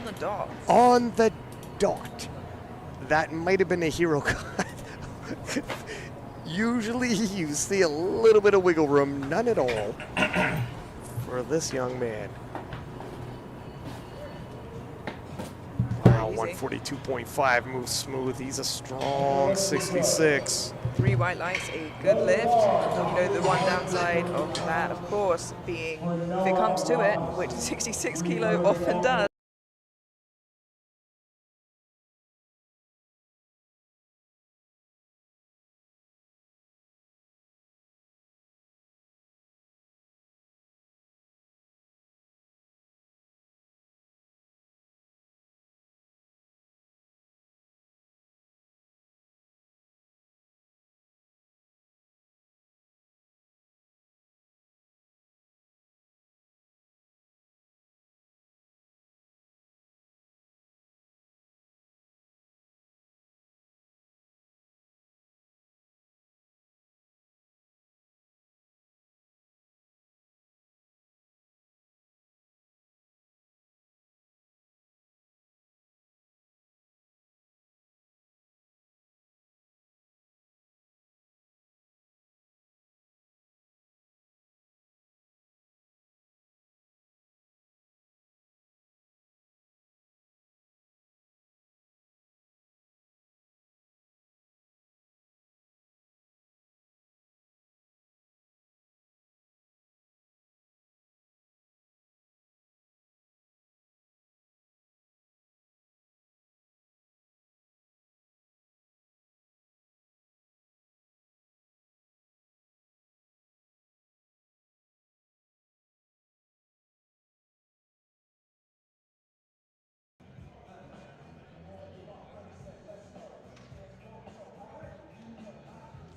the dot. On the dot. That might have been a hero cut. Usually you see a little bit of wiggle room, none at all for this young man. Wow, 142.5 moves smooth. He's a strong 66. 3 white lights, a good lift. You know, the one downside of that, of course, being if it comes to it, which 66 kilo often does.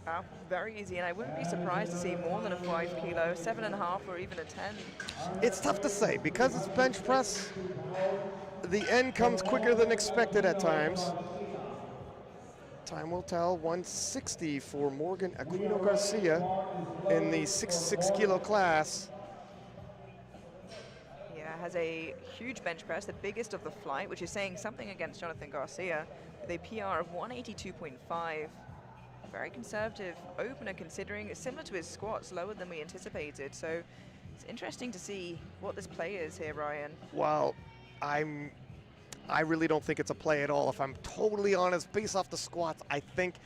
Wow, very easy, and I wouldn't be surprised to see more than a 5 kilo, 7.5, or even a 10. It's tough to say because it's bench press. The end comes quicker than expected at times. Time will tell. 160 for Morgan Aquino Garcia in the 66 kilo class. Yeah, has a huge bench press, the biggest of the flight, which is saying something against Jonathan Garcia, with a PR of 182.5. Very conservative opener, considering it's similar to his squats, lower than we anticipated. So it's interesting to see what this play is here, Ryan. Well, I really don't think it's a play at all. If I'm totally honest, based off the squats, I think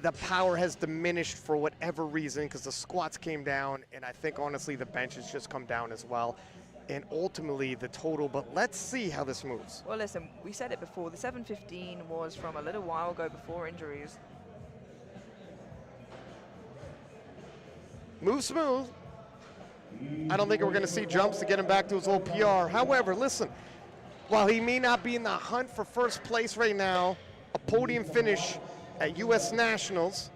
the power has diminished for whatever reason because the squats came down, and I think honestly the bench has just come down as well, and ultimately the total. But let's see how this moves. Well, listen, we said it before. The 715 was from a little while ago before injuries. Move smooth. I don't think we're going to see jumps to get him back to his old PR. However, listen, while he may not be in the hunt for first place right now, a podium finish at U.S. Nationals,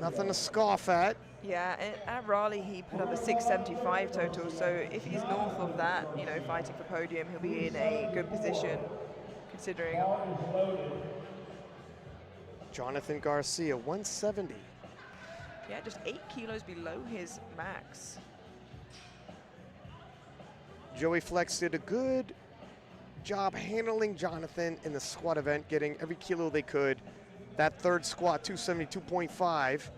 nothing to scoff at. Yeah, at Raleigh he put up a 675 total, so if he's north of that, you know, fighting for podium, he'll be in a good position, considering. Jonathan Garcia, 170. Yeah, just 8 kilos below his max. Joey Flex did a good job handling Jonathan in the squat event, getting every kilo they could. That third squat, 272.5,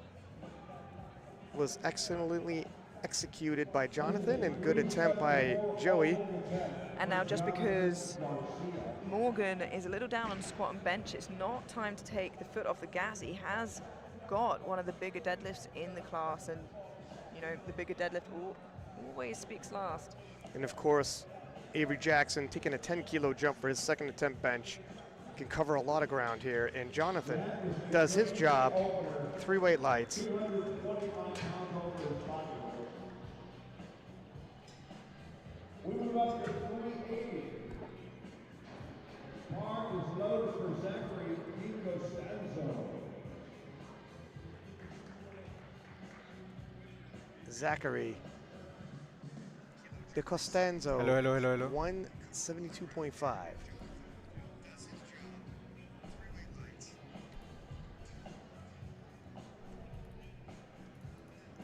was excellently executed by Jonathan and good attempt by Joey. And now just because Morgan is a little down on squat and bench, it's not time to take the foot off the gas. He has got one of the bigger deadlifts in the class, and you know, the bigger deadlift always speaks last. And of course, Avery Jackson taking a 10 kilo jump for his second attempt bench. Can cover a lot of ground here, and Jonathan does his job. 3 weight lights. We move up to 380. Bar is loaded for Zachary DiCostanzo. Zachary DiCostanzo. Hello. 172.5.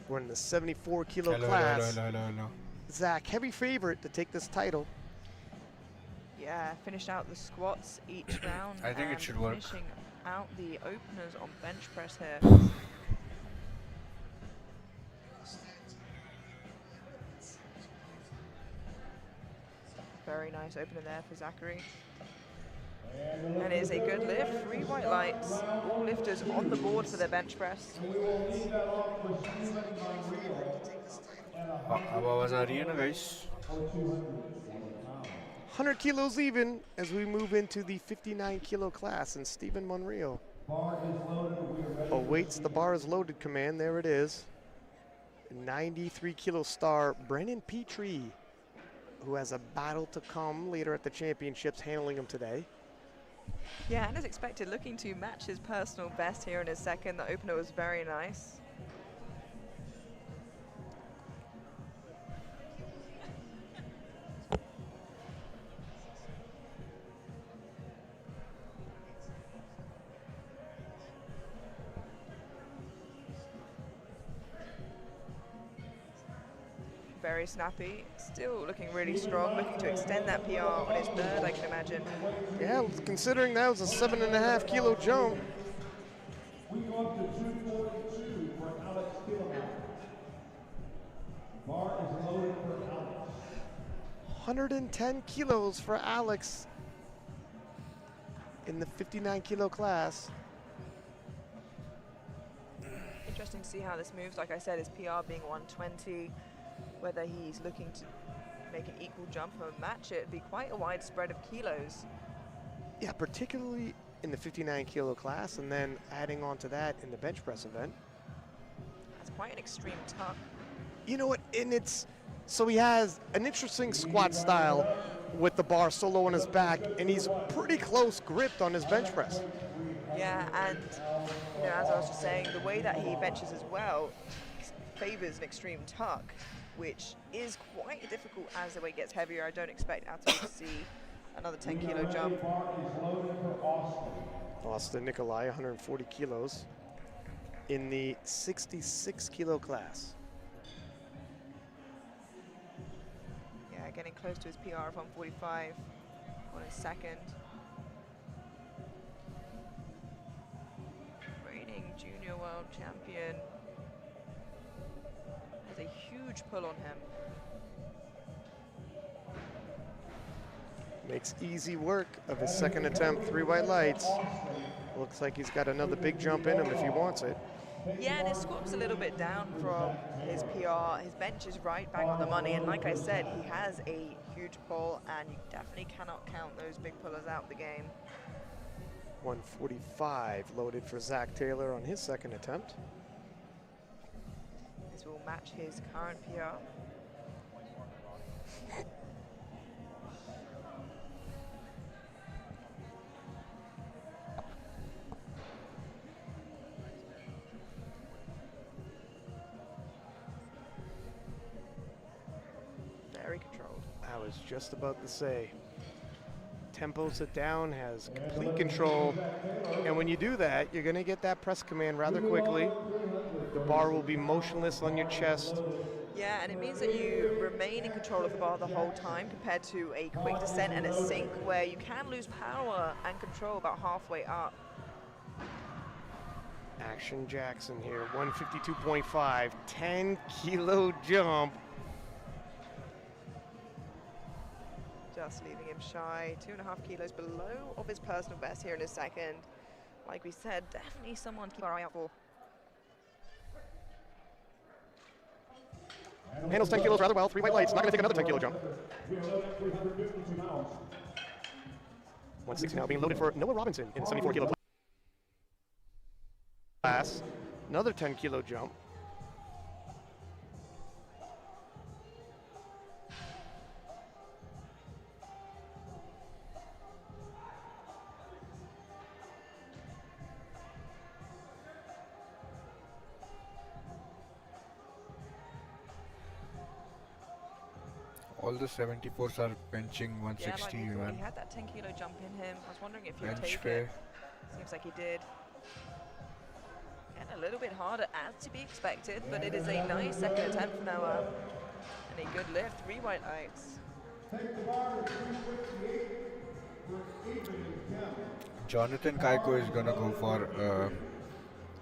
We're in the 74 kilo class. Hello. Zach, heavy favorite to take this title. Yeah, finished out the squats each round. I think it and should work. Finishing out the openers on bench press here. Very nice opener there for Zachary. And it is a good lift. 3 white lights. All lifters on the board for their bench press. अब आवाज आ रही है ना guys? 100 kilos even as we move into the 59 kilo class, and Stephen Monreal awaits the bar is loaded command. There it is. 93 kilo star Brennan Petrie, who has a battle to come later at the championships, handling him today. Yeah, and as expected, looking to match his personal best here in his second. The opener was very nice. Very snappy, still looking really strong, looking to extend that PR on his third, I can imagine. Yeah, considering that was a 7.5 kilo jump. We go up to 242 for Alex Killamar. Bar is loaded for Alex. 110 kilos for Alex in the 59 kilo class. Interesting to see how this moves. Like I said, his PR being 120. Whether he's looking to make an equal jump or match it, it'd be quite a wide spread of kilos. Yeah, particularly in the 59 kilo class, and then adding on to that in the bench press event. That's quite an extreme tuck. You know what, and so he has an interesting squat style with the bar so low on his back, and he's pretty close gripped on his bench press. Yeah, and you know, as I was just saying, the way that he benches as well favors an extreme tuck, which is quite difficult as the weight gets heavier. I don't expect at all to see another 10 kilo jump. Bar is loaded for Austin. Austin Nikolai, 140 kilos in the 66 kilo class. Yeah, getting close to his PR of 145 on his second. Reigning junior world champion. Has a huge pull on him. Makes easy work of his second attempt, 3 white lights. Looks like he's got another big jump in him if he wants it. Yeah, and his squat's a little bit down from his PR. His bench is right back on the money, and like I said, he has a huge pull, and you definitely cannot count those big pullers out the game. 145 loaded for Zach Taylor on his second attempt. This will match his current PR. Very controlled. I was just about to say, tempo sit down, has complete control, and when you do that, you're gonna get that press command rather quickly. The bar will be motionless on your chest. Yeah, and it means that you remain in control of the bar the whole time compared to a quick descent and a sink where you can lose power and control about halfway up. Action Jackson here, 152.5, 10 kilo jump. Just leaving him shy, 2.5 kilos below of his personal best here in his second. Like we said, definitely someone to keep our eye out for. Handles 10 kilos rather well, 3 white lights, not gonna take another 10 kilo jump. 160 now being loaded for Noah Robinson in the 74 kilo class. Another 10 kilo jump. All the 74s are benching Yeah, 160 like even. he had that 10 kilo jump in him. I was wondering if he'd Bench take pay. it. Seems like he did. And a little bit harder as to be expected, but it is a nice second attempt for Noah. And a good lift, 3 white lights. Take the bar to 358. Jonathan Kaiko is gonna go for a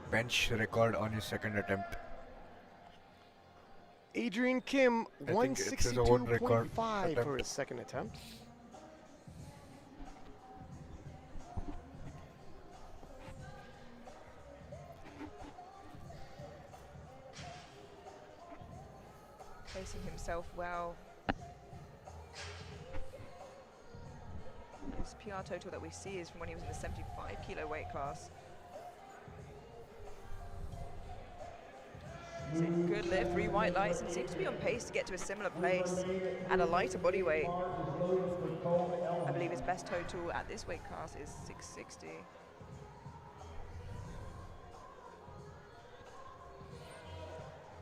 bench record on his second attempt. Adrian Kim, I think it's his own record 162.5 for attempt. his second attempt. Placing himself well. His PR total that we see is from when he was in the 75 kilo weight class. So good lift, 3 white lights, and seems to be on pace to get to a similar place at a lighter body weight. I believe his best total at this weight class is 660.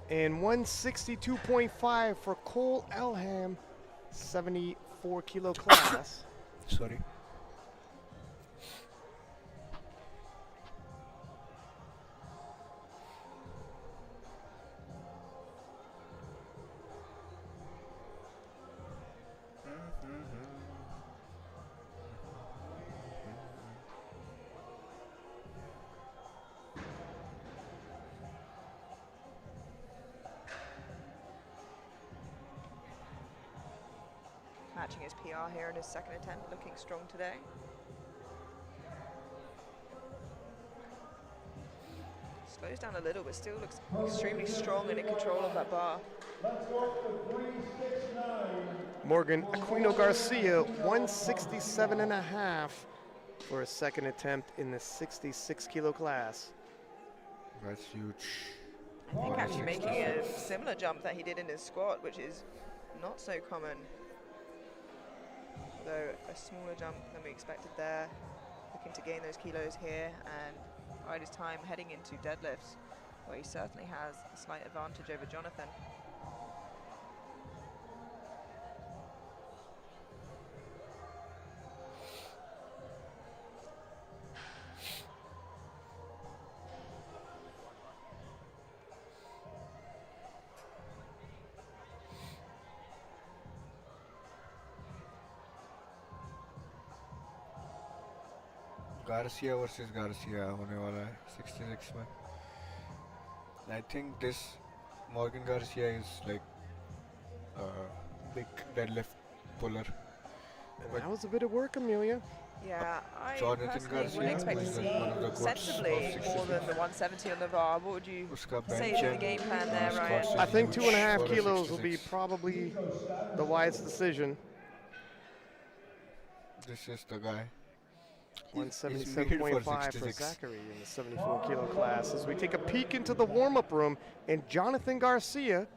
And 162.5 for Cole Elham, 74 kilo class. Sorry. Matching his PR here in his second attempt, looking strong today. Slows down a little, but still looks extremely strong and in control of that bar. Morgan Aquino Garcia, 167.5 for his second attempt in the 66 kilo class. That's huge. I think actually making 166. a similar jump that he did in his squat, which is not so common. Although a smaller jump than we expected there. Looking to gain those kilos here and bide his time heading into deadlifts, where he certainly has a slight advantage over Jonathan. Garcia versus Garcia होने वाला है 66 में. I think this Morgan Garcia is like a big deadlift puller. And that was a bit of work, Amelia. Yeah, I Jonathan personally Garcia, wouldn't expect to who is see one of the goats sensibly of more 66. than the 170 on the bar. What would you Uska say bench is the and game plan there, squats Ryan? I is think huge 2.5 for a kilos will be 66. probably the wise decision. This is the guy. 177.5 for 66. Zachary in the 74 kilo class. As we take a peek into the warm-up room, and Jonathan Garcia,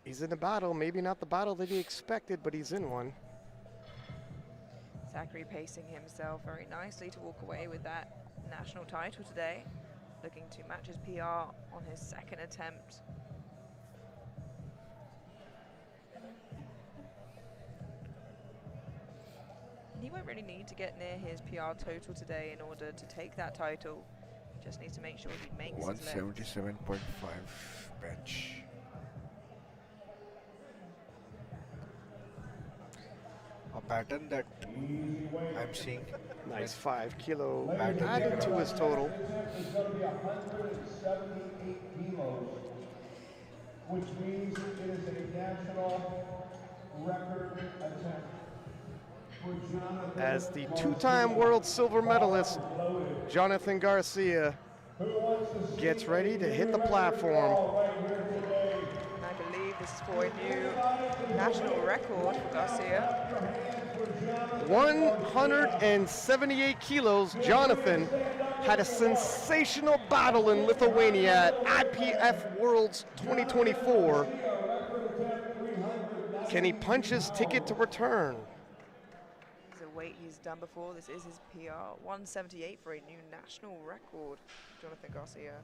he's in a battle, maybe not the battle that he expected, but he's in one. Zachary pacing himself very nicely to walk away with that national title today. Looking to match his PR on his second attempt. He won't really need to get near his PR total today in order to take that title. Just needs to make sure he makes his lift. 177.5 bench. A pattern that I'm seeing. Nice 5 kilo Back to added to his total. It's going to be 178 kilos, which means it is a national record attempt. As the two-time world silver medalist, Jonathan Garcia gets ready to hit the platform. And I believe this is for a new national record for Garcia. 178 kilos. Jonathan had a sensational battle in Lithuania at IPF Worlds 2024. Can he punch his ticket to return? It's a weight he's done before. This is his PR. 178 for a new national record, Jonathan Garcia.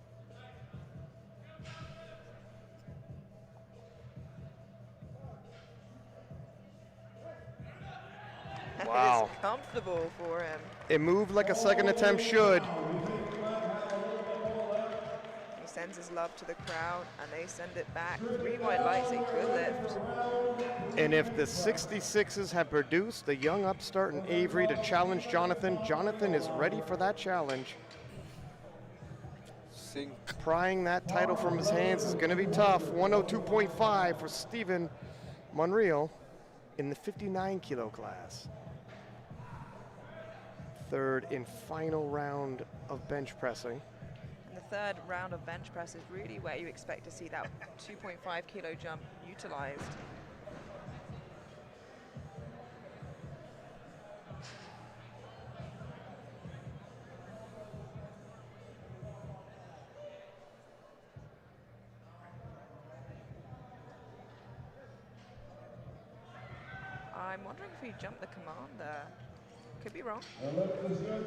Wow. It's comfortable for him. It moved like a second attempt should. He's sends his love to the crowd, and they send it back. 3 white lights, a good lift. And if the 66s have produced the young upstart in Avery to challenge Jonathan, Jonathan is ready for that challenge. Sink. Prying that title from his hands is going to be tough. 102.5 for Stephen Monreal in the 59 kilo class. Third and final round of bench pressing. And the third round of bench press is really where you expect to see that 2.5 kilo jump utilized. I'm wondering if he jumped the command there. Could be wrong.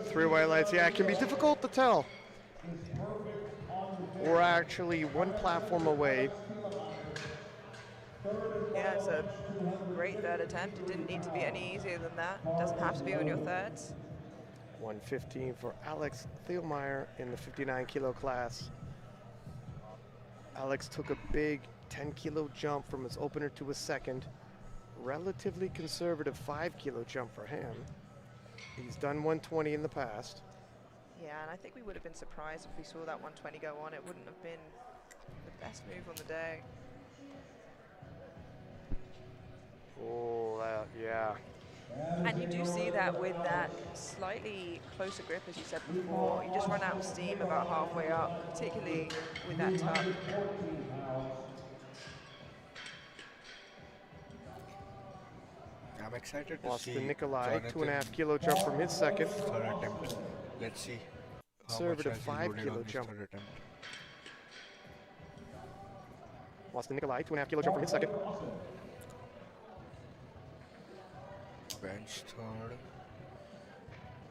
3 white lights, yeah, it can be difficult to tell. We're actually 1 platform away. Yeah, it's a great third attempt. It didn't need to be any easier than that. It doesn't have to be on your thirds. 115 for Alex Thielmeyer in the 59 kilo class. Alex took a big 10 kilo jump from his opener to his second. Relatively conservative 5 kilo jump for him. He's done 120 in the past. Yeah, and I think we would have been surprised if we saw that 120 go on. It wouldn't have been the best move on the day. Oh, yeah. And you do see that with that slightly closer grip, as you said before. You just run out of steam about halfway up, particularly with that tuck. I'm excited to see Austin Nikolai, Jonathan 2.5 kilo jump from his second. third attempt. Let's see how much Conservative has he 5 loaded kilo on his jump. third attempt. Austin Nikolai, 2.5 kilo jump from his second. Bench third.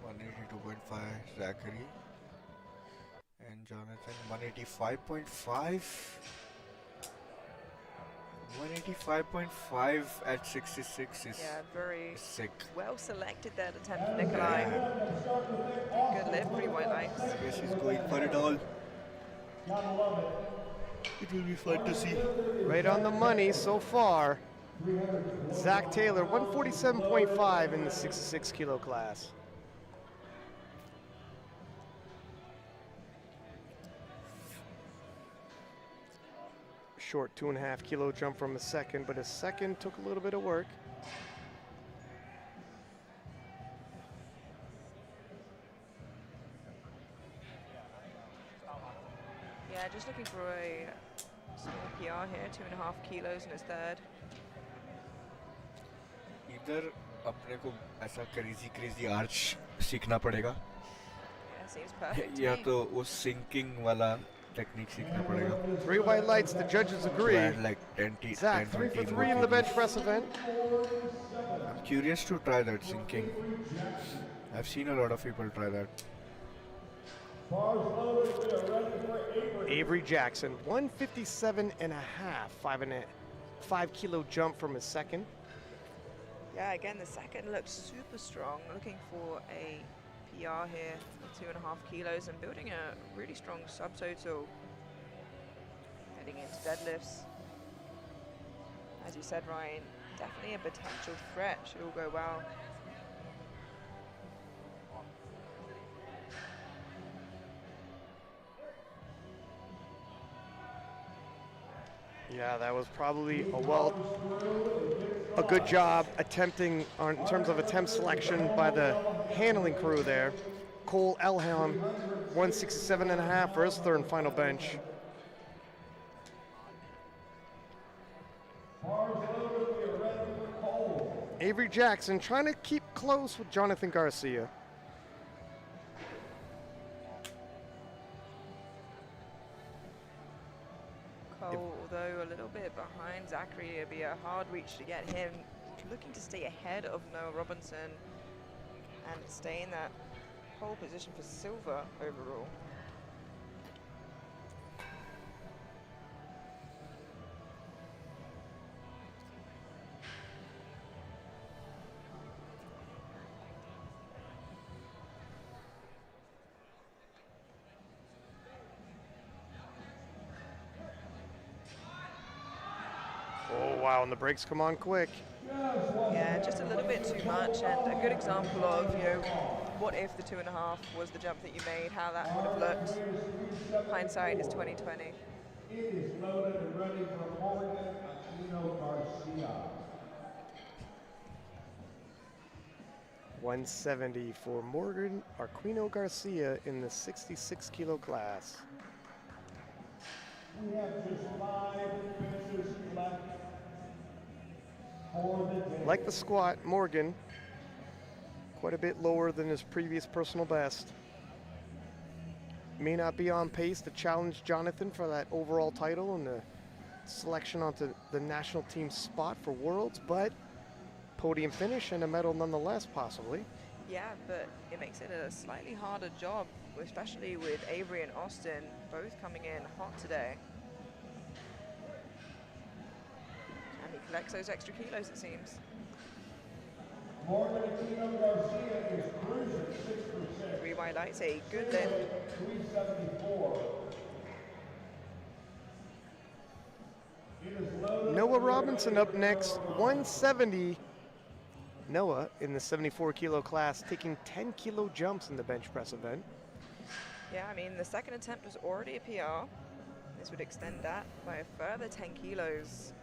182.5 Zachary. And Jonathan 185.5. 185.5 at 66 is Yeah, very sick. well selected that attempt from Nikolai. Good lift, 3 white lights. I guess he's going for it all. It will be fun to see. Right on the money so far. Zach Taylor, 147.5 in the 66 kilo class. Short 2.5 kilo jump from his second, but his second took a little bit of work. Yeah, just looking for a small PR here, 2.5 kilos in his third. इधर अपने को ऐसा crazy arch सीखना पड़ेगा Yeah, seems perfect to या me. तो वो sinking वाला technique सीखना पड़ेगा. 3 white lights, the judges agree. Add like 10 t- Zach, 10, 3 for 20 3 in the bench kgs. press event. I'm curious to try that sinking. I've seen a lot of people try that. Avery Jackson, 157.5, 5 kilo jump from his second. Yeah, again, the second looks super strong. Looking for a PR here, 2.5 kilos, and building a really strong subtotal. Heading into deadlifts. As you said, Ryan, definitely a potential threat. Should all go well. Yeah, that was probably a good job attempting in terms of attempt selection by the handling crew there. Cole Elhelm, 167.5 for his third and final bench. Avery Jackson trying to keep close with Jonathan Garcia. Cole, although a little bit behind Zachary, it'll be a hard reach to get him. Looking to stay ahead of Noah Robinson and stay in that pole position for silver overall. Oh, wow, and the brakes come on quick. Yeah, just a little bit too much, and a good example of, you know, what if the 2.5 was the jump that you made, how that would have looked. Hindsight is 2020. It is loaded and ready for Morgan Garcia. 170 for Morgan Aquino Garcia in the 66 kilo class. We have just 5 finishers left for the day. Like the squat, Morgan, quite a bit lower than his previous personal best. May not be on pace to challenge Jonathan for that overall title and the selection onto the national team spot for Worlds, but podium finish and a medal nonetheless, possibly. Yeah, but it makes it a slightly harder job, especially with Avery and Austin both coming in hot today. And he collects those extra kilos, it seems. Morgan Garcia is cruising 6%. 3 white lights, a good lift. 374. It is loaded. Noah Robinson up next, 170. Noah in the 74 kilo class, taking 10 kilo jumps in the bench press event. Yeah, I mean, the second attempt was already a PR. This would extend that by a further 10 kilos.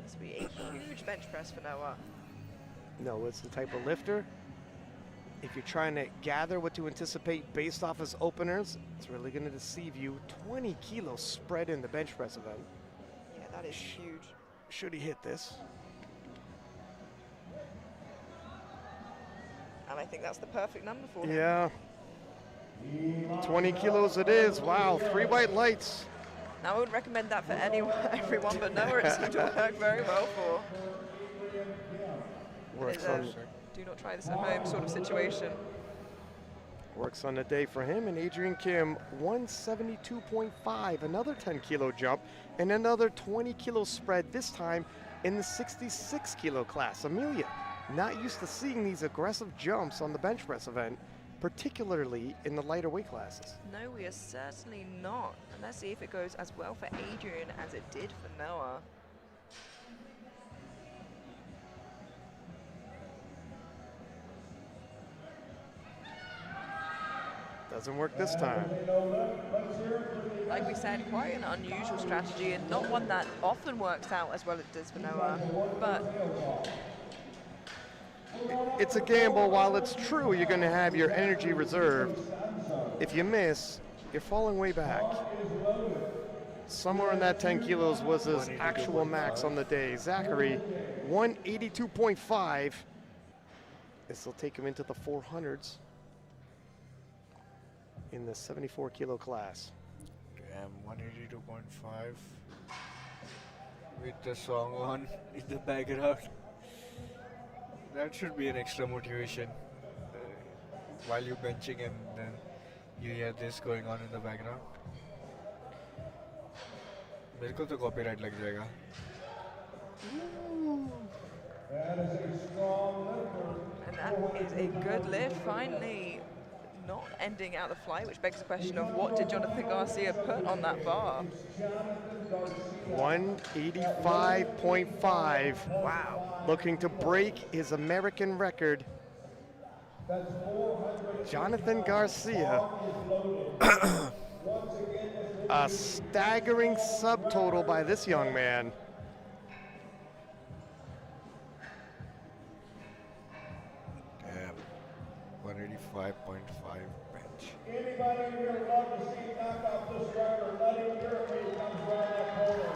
This would be a huge bench press for Noah. Noah's the type of lifter. If you're trying to gather what to anticipate based off his openers, it's really going to deceive you. 20 kilos spread in the bench press event. Yeah, that is huge. Should he hit this? And I think that's the perfect number for him. Yeah. 20 kilos it is. Wow, 3 white lights. Now, I wouldn't recommend that for anyone, everyone, but Noah it seemed to work very well for. Works It on, is a do not try this at home sort of situation. works on the day for him. And Adrian Kim, 172.5, another 10 kilo jump, and another 20 kilo spread, this time in the 66 kilo class. Amelia, not used to seeing these aggressive jumps on the bench press event, particularly in the lighter weight classes. No, we are certainly not. And let's see if it goes as well for Adrian as it did for Noah. Doesn't work this time. Like we said, quite an unusual strategy and not one that often works out as well as it does for Noah. But It's a gamble. While it's true you're going to have your energy reserved, if you miss, you're falling way back. Somewhere in that 10 kilos was his actual max on the day. Zachary, 182.5. This will take him into the 400s in the 74 kilo class. Damn, 182.5 with the song on in the background. That should be an extra motivation while you're benching and then you hear this going on in the background. मेरे को तो copyright लग जाएगा. That is a strong lifter. and that is a good lift. Finally, not ending out the flight, which begs the question of what did Jonathan Garcia put on that bar? 185.5. Wow. Looking to break his American record. Jonathan Garcia. A staggering subtotal by this young man. Damn, 185.5 bench. Anybody we would love to see knock out this driver, let him hear it when he comes around that corner.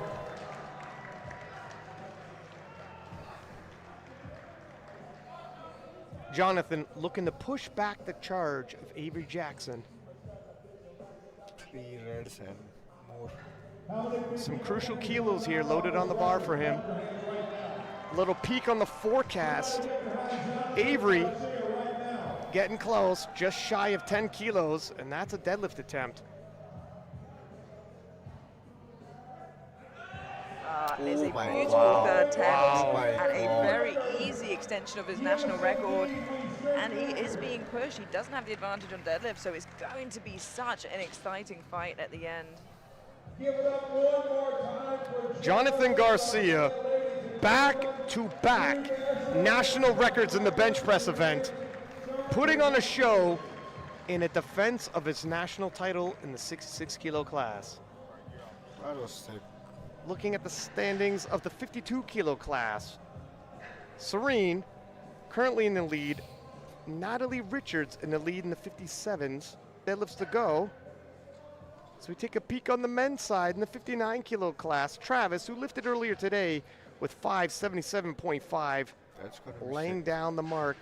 Jonathan looking to push back the charge of Avery Jackson. 3 reds and more. Some crucial kilos here loaded on the bar for him. A little peek on the forecast. Avery getting close, just shy of 10 kilos, and that's a deadlift attempt. It's a Oh my beautiful God. third attempt Wow. and a very easy extension of his national record. And he is being pushed. He doesn't have the advantage on deadlift, so it's going to be such an exciting fight at the end. Give it up one more time for Jonathan Garcia, back-to-back national records in the bench press event, putting on a show in a defense of his national title in the 66 kilo class. That was sick. Looking at the standings of the 52 kilo class, Serene currently in the lead. Natalie Richards in the lead in the 57s. Deadlifts to go. So we take a peek on the men's side in the 59 kilo class. Travis, who lifted earlier today with 577.5, That's gonna be laying sick. down the mark.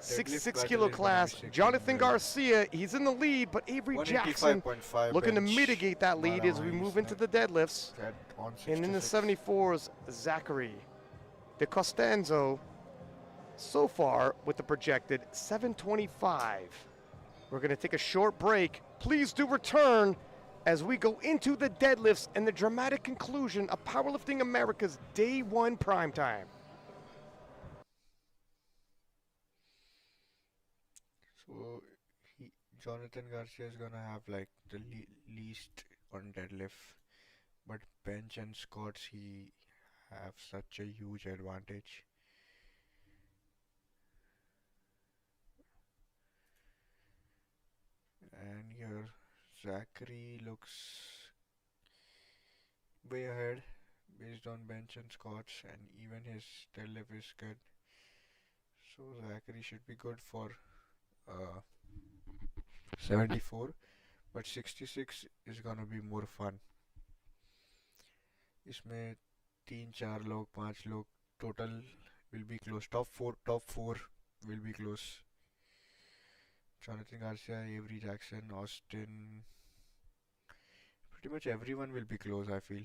Deadlift 66 battle kilo is gonna be class. sick. Jonathan Garcia, he's in the lead, but Avery Jackson 185.5 looking to bench. mitigate that lead as we Mara move is into the deadlifts. that on And in the 66. 74s, Zachary DiCostanzo, so far with the projected 725. We're going to take a short break. Please do return as we go into the deadlifts and the dramatic conclusion of Powerlifting America's Day 1 Primetime. So Jonathan Garcia is gonna have like the least on deadlift, but bench and squats he have such a huge advantage. And here Zachary looks way ahead based on bench and squats, and even his deadlift is good. So Zachary should be good for uh, 74, but 66 is gonna be more fun. इसमें 3 4 लोग 5 लोग total will be close. Top four will be close. Jonathan Garcia, Avery Jackson, Austin. Pretty much everyone will be close, I feel.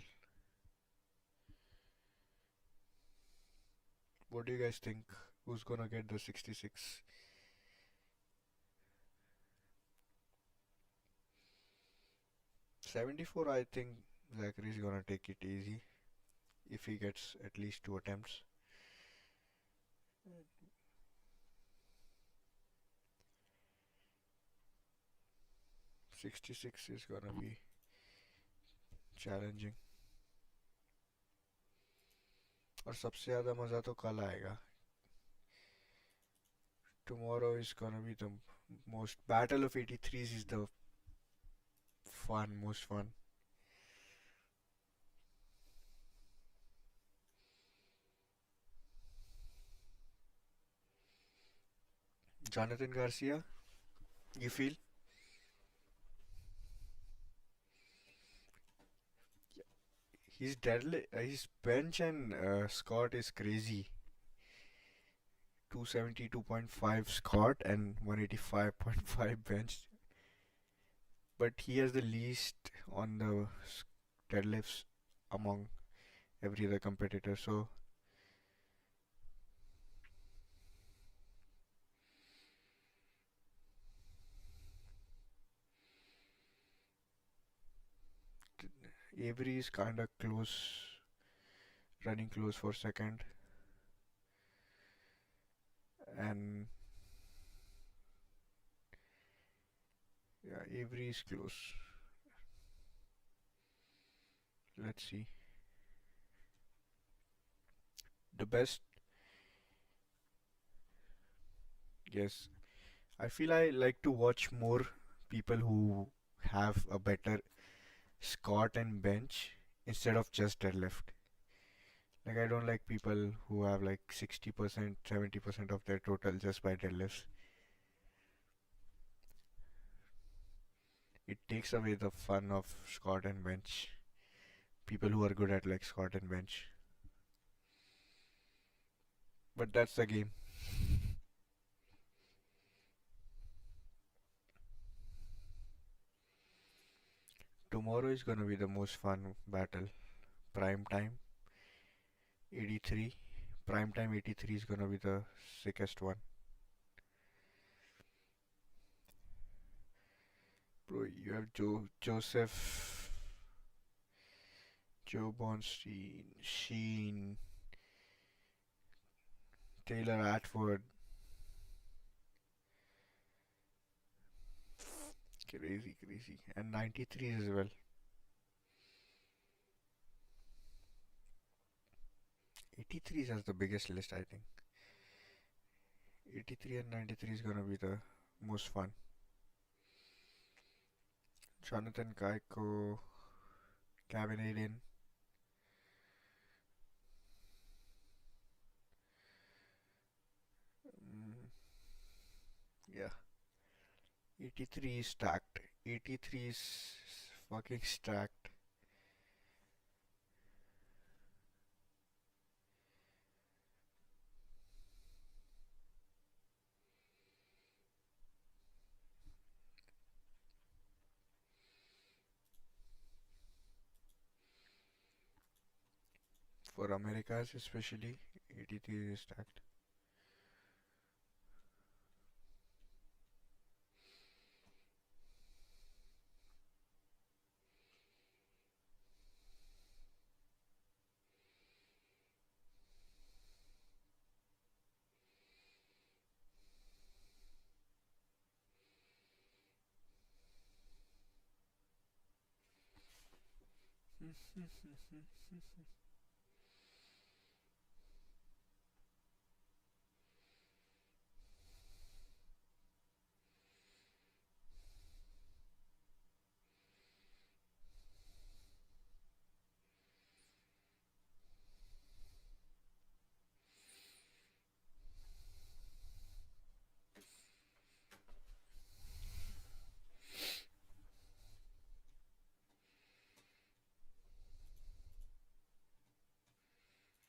What do you guys think? Who's gonna get the 66? '74, I think Zachary's gonna take it easy if he gets at least 2 attempts. '66 is gonna be challenging. और सबसे ज़्यादा मज़ा तो कल आएगा. Tomorrow is gonna be the most battle of 83s is the most fun. Jonathan Garcia, you feel? His his bench and squat is crazy. 272.5 squat and 185.5 bench. But he has the least on the deadlifts among every other competitor. So Avery is kinda close, running close for second. And yeah, Avery is close. Let's see. The best. Yes. I feel I like to watch more people who have a better squat and bench instead of just deadlift. Like I don't like people who have like 60%, 70% of their total just by deadlifts. It takes away the fun of squat and bench. People who are good at like squat and bench. But that's the game. Tomorrow is gonna be the most fun battle. Primetime 83. Primetime 83 is gonna be the sickest one. Bro, you have Joseph, Joe Bonstein, Sheen, Taylor Atwood. Crazy. And 93 as well. 83 has the biggest list, I think. 83 and 93 is gonna be the most fun. Jonathan Kaiko, Gavin Aiden. Mm, yeah, 83 is stacked. 83 is fucking stacked. For Americas especially, 83 is stacked.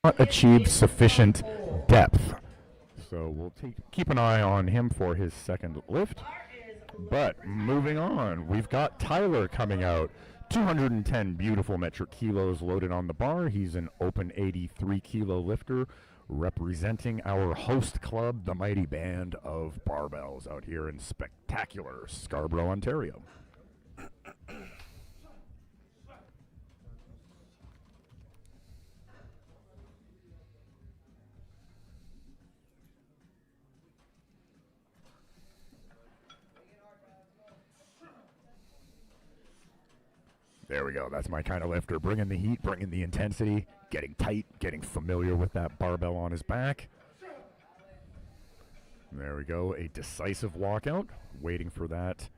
Not achieved sufficient depth. So we'll keep an eye on him for his second lift. But moving on, we've got Tyler coming out. 210 beautiful metric kilos loaded on the bar. He's an open 83 kilo lifter representing our host club, the Mighty Band of Barbells, out here in spectacular Scarborough, Ontario. There we go. That's my kind of lifter. Bringing the heat, bringing the intensity, getting tight, getting familiar with that barbell on his back. There we go. A decisive walkout. Waiting for that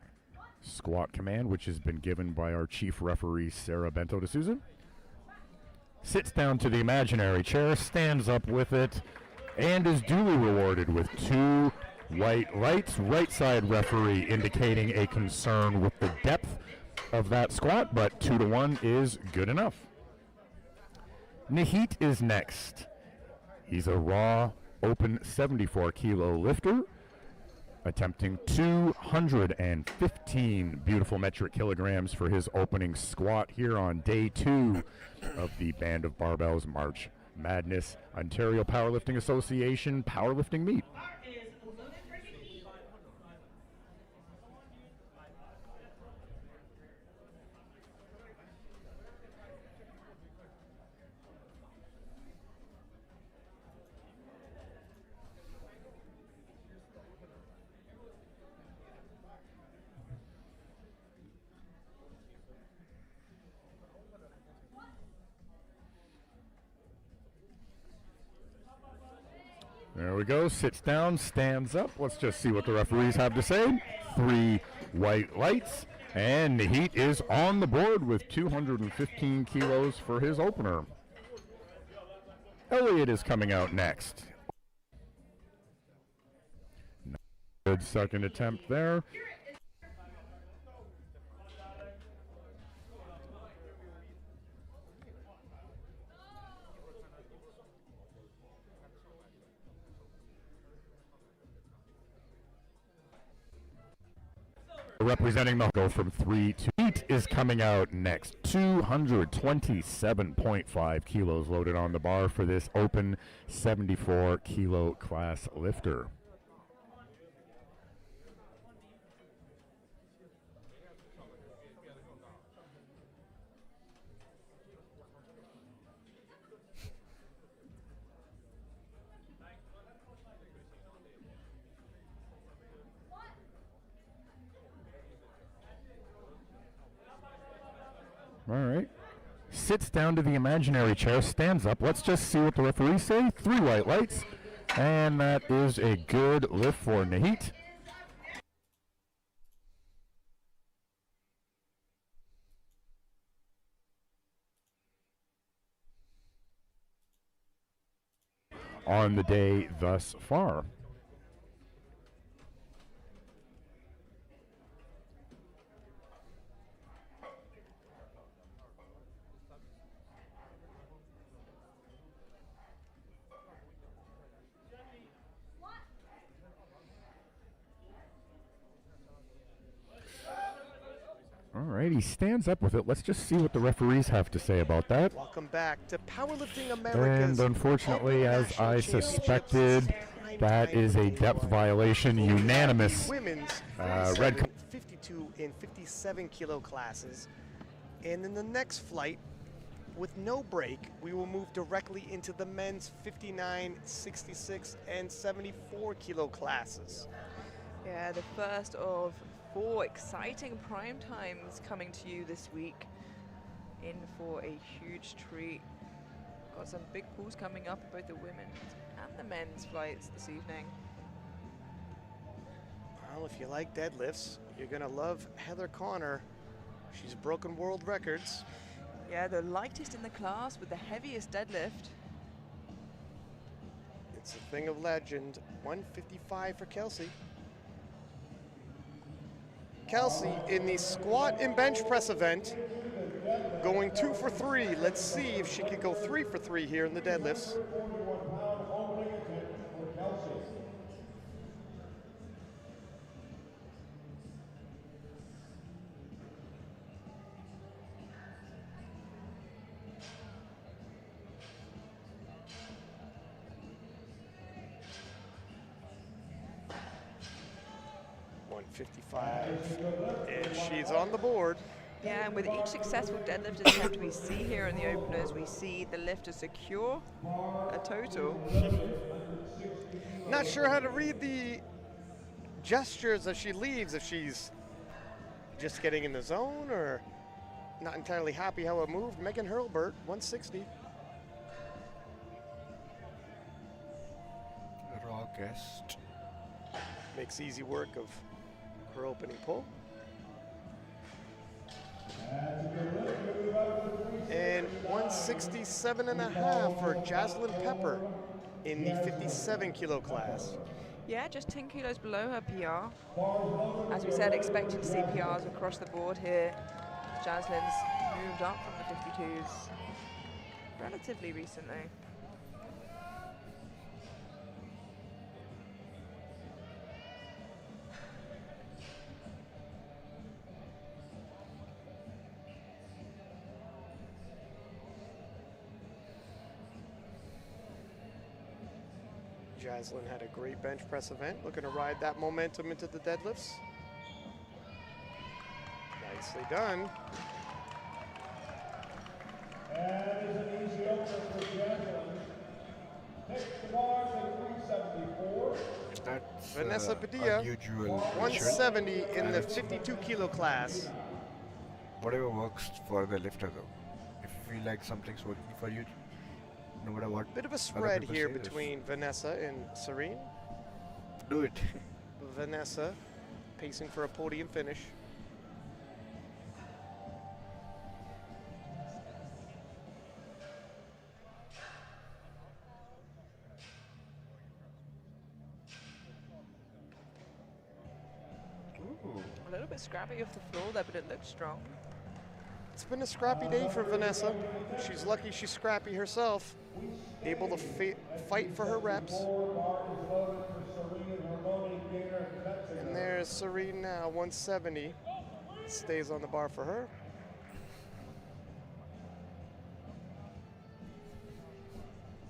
squat command, which has been given by our chief referee, Sarah Bento de Souza. Sits down to the imaginary chair, stands up with it, and is duly rewarded with 2 white lights. Right side referee indicating a concern with the depth of that squat, but 2-1 is good enough. Nahit is next. He's a raw, open 74 kilo lifter, attempting 215 beautiful metric kilograms for his opening squat here on day 2 of the Band of Barbells March Madness Ontario Powerlifting Association powerlifting meet. There we go. Sits down, stands up. Let's just see what the referees have to say. 3 white lights. And Nahit is on the board with 215 kilos for his opener. Elliot is coming out next. Good second attempt there. Representing the go from 3 to 8 is coming out next. 227.5 kilos loaded on the bar for this open 74 kilo class lifter. All right. sits down to the imaginary chair, stands up. Let's just see what the referees say. 3 white lights, and that is a good lift for Nahit. On the day thus far. All right, he stands up with it. Let's just see what the referees have to say about that. Welcome back to Powerlifting America's. And unfortunately, as I suspected, that is a depth violation. Unanimous. Women's Red 52 and 57 kilo classes. And in the next flight, with no break, we will move directly into the men's 59, 66, and 74 kilo classes. Yeah, the first of 4 exciting prime times coming to you this week. In for a huge treat. Got some big pulls coming up, both the women's and the men's flights this evening. Well, if you like deadlifts, you're gonna love Heather Connor. She's broken world records. Yeah, the lightest in the class with the heaviest deadlift. It's a thing of legend. 155 for Kelsey. Kelsey in the squat and bench press event, going 2 for 3. Let's see if she can go 3 for 3 here in the deadlifts. 41-pound opening attempt for Kelsey. And she's on the board. Yeah, and with each successful deadlift attempt we see here in the openers, we see the lifter secure a total. Not sure how to read the gestures as she leaves, if she's just getting in the zone or not entirely happy how it moved. Megan Hurlbert, 160. Raw guest. Makes easy work of her opening pull. And 167.5 for Jaslyn Pepper in the 57 kilo class. Yeah, just 10 kilos below her PR. As we said, expecting to see PRs across the board here. Jaslyn's moved up from the 52s relatively recently. Jaslyn had a great bench press event, looking to ride that momentum into the deadlifts. Nicely done. And is an easy opener for Jaslyn. Takes the bar to 374. That's Vanessa Padilla, unusual. 170 in the 52 kilo class. Whatever works for the lifter though. If you feel like something's working for you, no matter what. Bit of a other spread people here say, just between Vanessa and Serene. do it. Vanessa pacing for a podium finish. Ooh. A little bit scrappy off the floor there, but it looks strong. It's been a scrappy day for Vanessa. She's lucky she's scrappy herself. Able to fight for her reps. And there's Serene now, 170. Stays on the bar for her.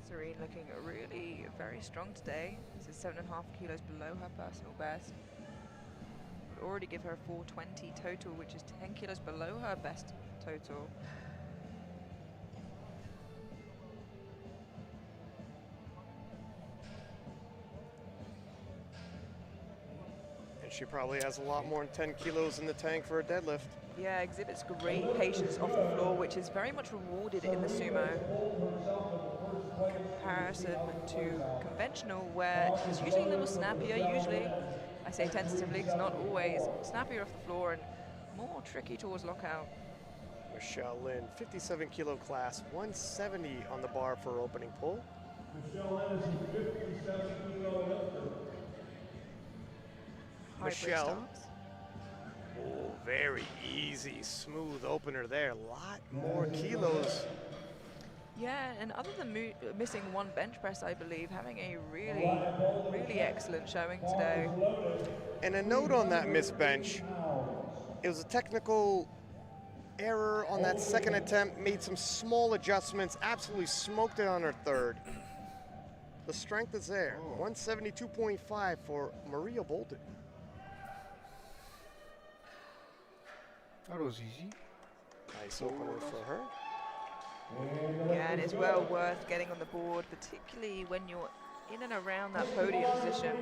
Serene looking really very strong today. This is 7.5 kilos below her personal best. Would already give her a 420 total, which is 10 kilos below her best total. And she probably has a lot more than 10 kilos in the tank for a deadlift. Yeah, exhibits great patience off the floor, which is very much rewarded in the sumo. Comparison to conventional, where it's usually a little snappier, usually, I say tentatively, because not always, snappier off the floor and more tricky towards lockout. Michelle Lynn, 57 kilo class, 170 on the bar for her opening pull. Michelle Lynn is a 57 kilo lifter. Hybrid Michelle. starts. Oh, very easy, smooth opener there. A lot more kilos. Yeah, and other than missing one bench press, I believe, having a really, really excellent showing today. And a note on that missed bench, it was a technical error on that second attempt, made some small adjustments, absolutely smoked it on her third. The strength is there. 172.5 for Maria Bolden. That was easy. Nice opener for her. Yeah, and it's well worth getting on the board, particularly when you're in and around that podium position.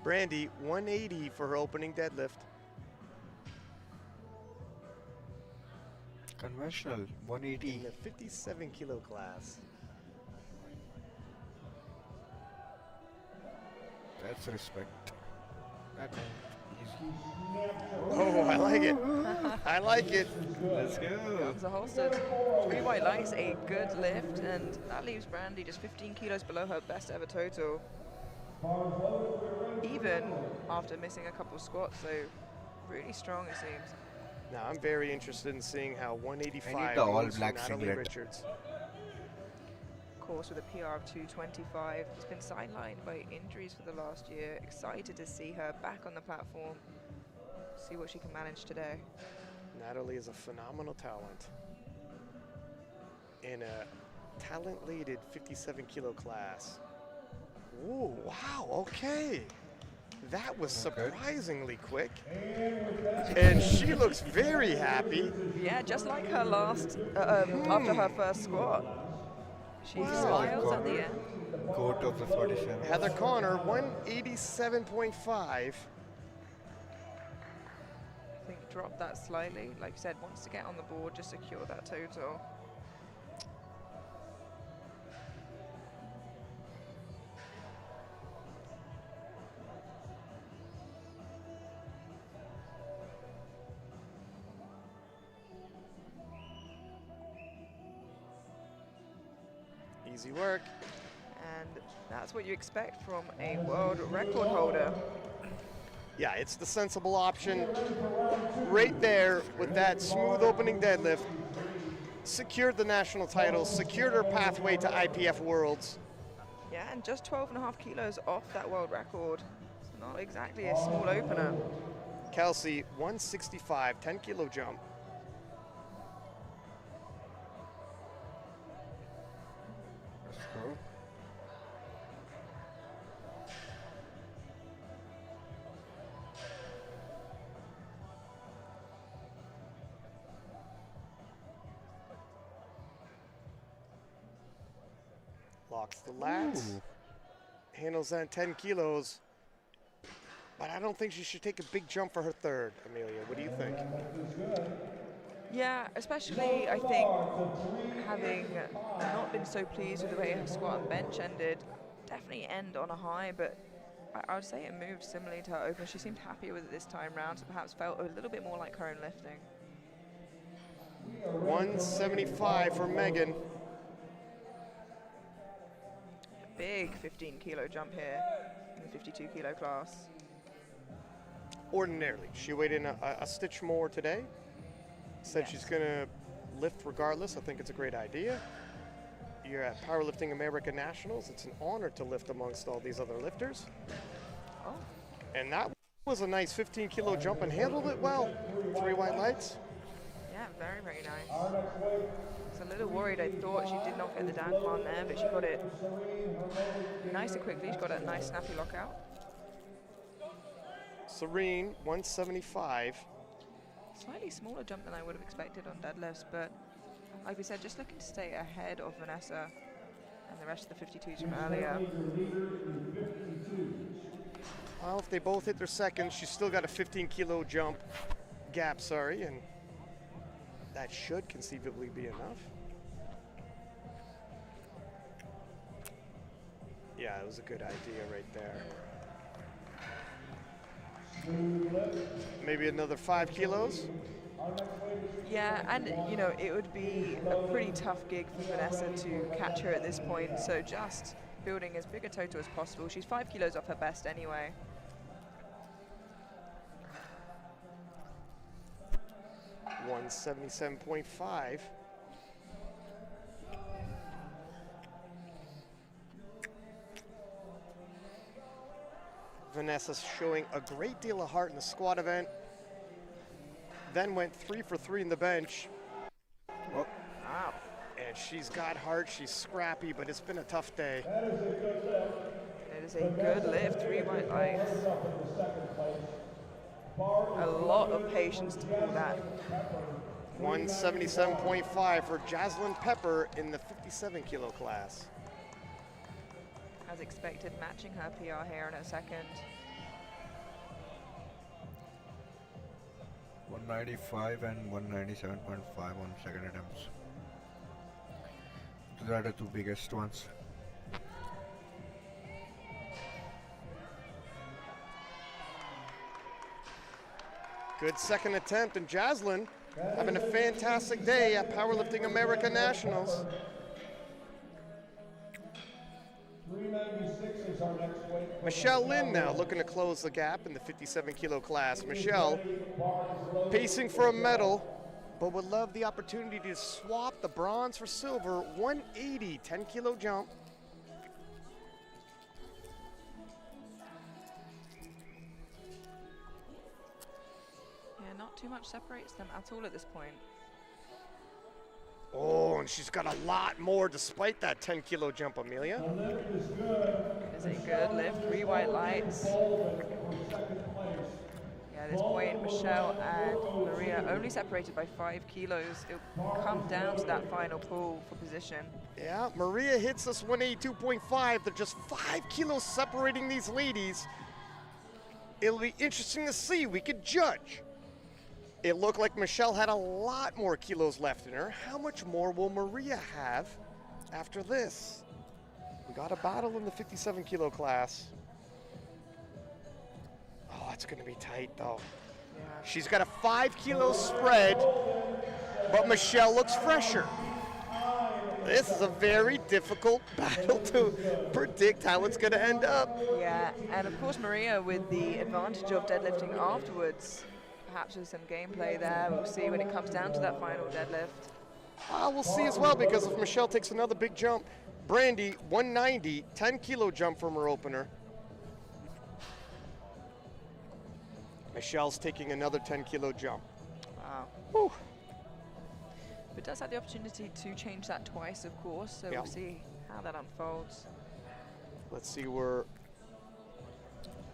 Brandy, 180 for her opening deadlift. Conventional, 180. In the 57 kilo class. That's respect. That easy. Oh, I like it. I like it. Let's go. Guns are holstered. 3 white lights, a good lift, and that leaves Brandy just 15 kilos below her best ever total. Even after missing a couple squats, so really strong it seems. Now I'm very interested in seeing how 185 I need the all moves for black Natalie singlet. Richards. Of course, with a PR of 225, has been sidelined by injuries for the last year. Excited to see her back on the platform, see what she can manage today. Natalie is a phenomenal talent in a talent-laden 57 kilo class. Ooh, wow, okay. That was surprisingly quick. And she looks very happy. Yeah, just like her last, after her first squat. She smiles at the end. Goat of the 47. Heather Connor, 187.5. I think drop that slightly. Like you said, wants to get on the board, just secure that total. Easy work. And that's what you expect from a world record holder. Yeah, it's the sensible option right there with that smooth opening deadlift. Secured the national title, secured her pathway to IPF Worlds. Yeah, and just 12.5 kilos off that world record. It's not exactly a small opener. Kelsey, 165, 10 kilo jump. Let's go. Locks the lats. Ooh. Handles that 10 kilos. But I don't think she should take a big jump for her third, Amelia. What do you think? Yeah, especially I think having not been so pleased with the way her squat and bench ended, definitely end on a high, but I would say it moved similarly to her opener. She seemed happier with it this time round, so perhaps felt a little bit more like her in lifting. 175 for Megan. A big 15 kilo jump here in the 52 kilo class. Ordinarily, she weighed in a stitch more today. Said Yes. she's gonna lift regardless. I think it's a great idea. You're at Powerlifting America Nationals. It's an honor to lift amongst all these other lifters. Oh, And that was a nice 15 kilo jump and handled it well. 3 white lights. yeah, very, very nice. I was a little worried. I thought she did not get the down command there, but she got it nice and quickly. She got a nice snappy lockout. Serene, 175. Slightly smaller jump than I would have expected on deadlifts, but like we said, just looking to stay ahead of Vanessa and the rest of the 52s from earlier. Well, if they both hit their seconds, she's still got a 15-kilo jump gap, and that should conceivably be enough. Yeah, it was a good idea right there. Maybe another 5 kilos. Yeah, and you know, it would be a pretty tough gig for Vanessa to catch her at this point, so just building as big a total as possible. She's 5 kilos off her best anyway. $177.5. Vanessa's showing a great deal of heart in the squat event. Then went 3 for 3 in the bench. Wow. And she's got heart, she's scrappy, but it's been a tough day. It is a good lift, 3 white lights. A lot of patience to pull that. 177.5 for Jaslyn Pepper in the 57-kilo class. As expected, matching her PR here in a second. 195 and 197.5 on second attempts. Those are the two biggest ones. Good second attempt, and Jaslyn having a fantastic day at Powerlifting America Nationals. 396 is our next weight. Michelle Lynn now looking to close the gap in the 57-kilo class. Michelle pacing for a medal, but would love the opportunity to swap the bronze for silver. 180, 10-kilo jump. Yeah, not too much separates them at all at this point. Oh, and she's got a lot more despite that 10-kilo jump, Amelia. It is a good lift, 3 white lights. Yeah, at this point, Michelle and Maria only separated by 5 kilos. It'll come down to that final pull for position. Yeah, Maria hits us 182.5. They're just 5 kilos separating these ladies. It'll be interesting to see. We could judge. It looked like Michelle had a lot more kilos left in her. How much more will Maria have after this? We got a battle in the 57-kilo class. Oh, it's going to be tight, though. Yeah. She's got a 5-kilo spread, but Michelle looks fresher. This is a very difficult battle to predict how it's going to end up. Yeah, and of course Maria with the advantage of deadlifting afterwards. Perhaps with some gameplay there. We'll see when it comes down to that final deadlift. We'll see as well, because if Michelle takes another big jump, Brandy, 190, 10-kilo jump from her opener. Michelle's taking another 10-kilo jump. Wow. Whew. But does have the opportunity to change that twice, of course, so Yeah. we'll see how that unfolds. Let's see where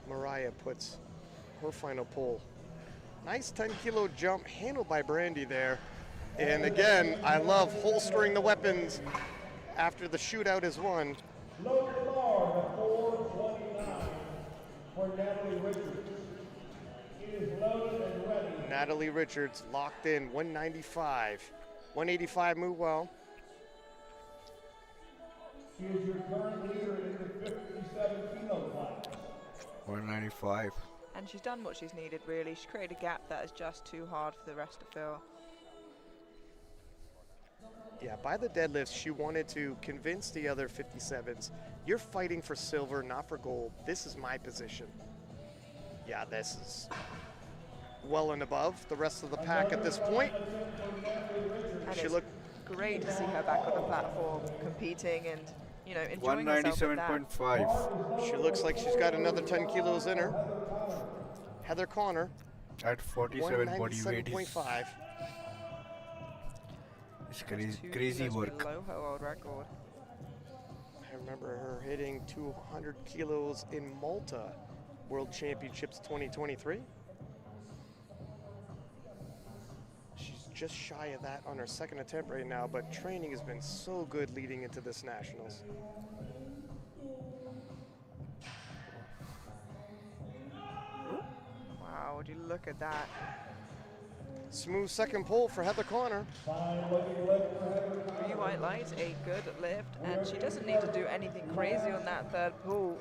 Mariah puts her final pull. Nice 10-kilo jump handled by Brandy there. And again, I love holstering the weapons after the shootout is won. Loaded bar, the 429 for Natalie Richards. It is loaded and ready. Natalie Richards locked in, 195. 185 move well. She is your current leader in the 57-kilo class. 195. And she's done what she's needed, really. She created a gap that is just too hard for the rest to fill. Yeah, by the deadlifts, she wanted to convince the other 57s, you're fighting for silver, not for gold. This is my position. Yeah, this is well and above the rest of the pack at this point. And She it's looked great to see her back on the platform, competing and, you know, enjoying herself with that. 197.5 She looks like she's got another 10 kilos in her. Heather Connor, at 47 body weight is 197.5. it's 2 crazy kilos work. below her world record. I remember her hitting 200 kilos in Malta World Championships 2023. She's just shy of that on her second attempt right now, but training has been so good leading into this nationals. Wow, would you look at that? Smooth second pull for Heather Connor. 3 white lights, a good lift, and she doesn't need to do anything crazy on that third pull.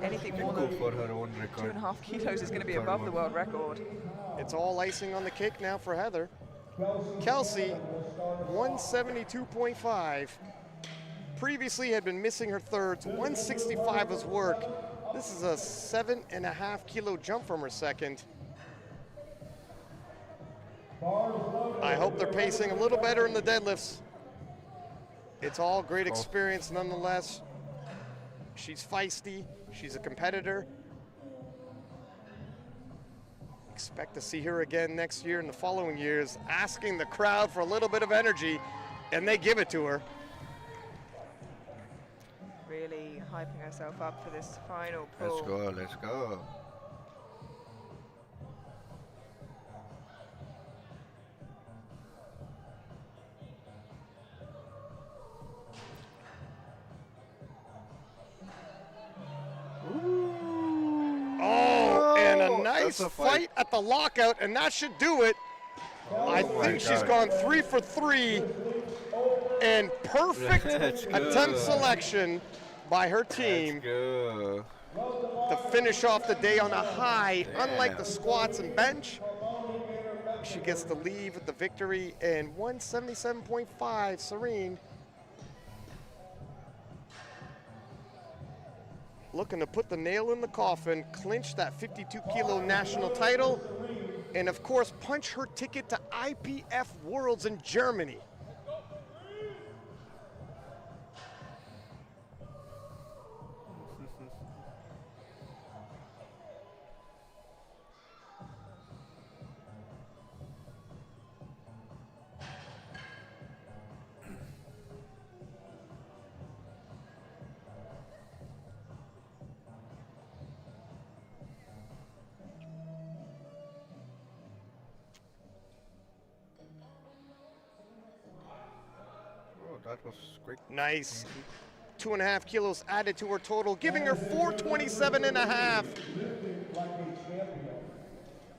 Anything more Go than for her own record. 2.5 kilos is going to be Third above one. the world record. It's all icing on the cake now for Heather. Kelsey, 172.5. Previously had been missing her thirds. 165 was work. This is a 7.5 kilo jump from her second. I hope they're pacing a little better in the deadlifts. It's all great experience nonetheless. She's feisty, she's a competitor. Expect to see her again next year and the following years, asking the crowd for a little bit of energy, and they give it to her. Really hyping herself up for this final pull. Let's go, let's go. Oh, and a nice that's a fight fight. at the lockout, and that should do it. I my think she's God. gone 3 for 3, and perfect Let's go. attempt selection by her Let's team go. to finish off the day on a high. Unlike the squats and bench, she gets to leave with the victory, and 177.5, serene. Looking to put the nail in the coffin, clinch that 52 kilo national title, and of course punch her ticket to IPF Worlds in Germany. Oh, that was quick. Nice. 2.5 kilos added to her total, giving her 427.5.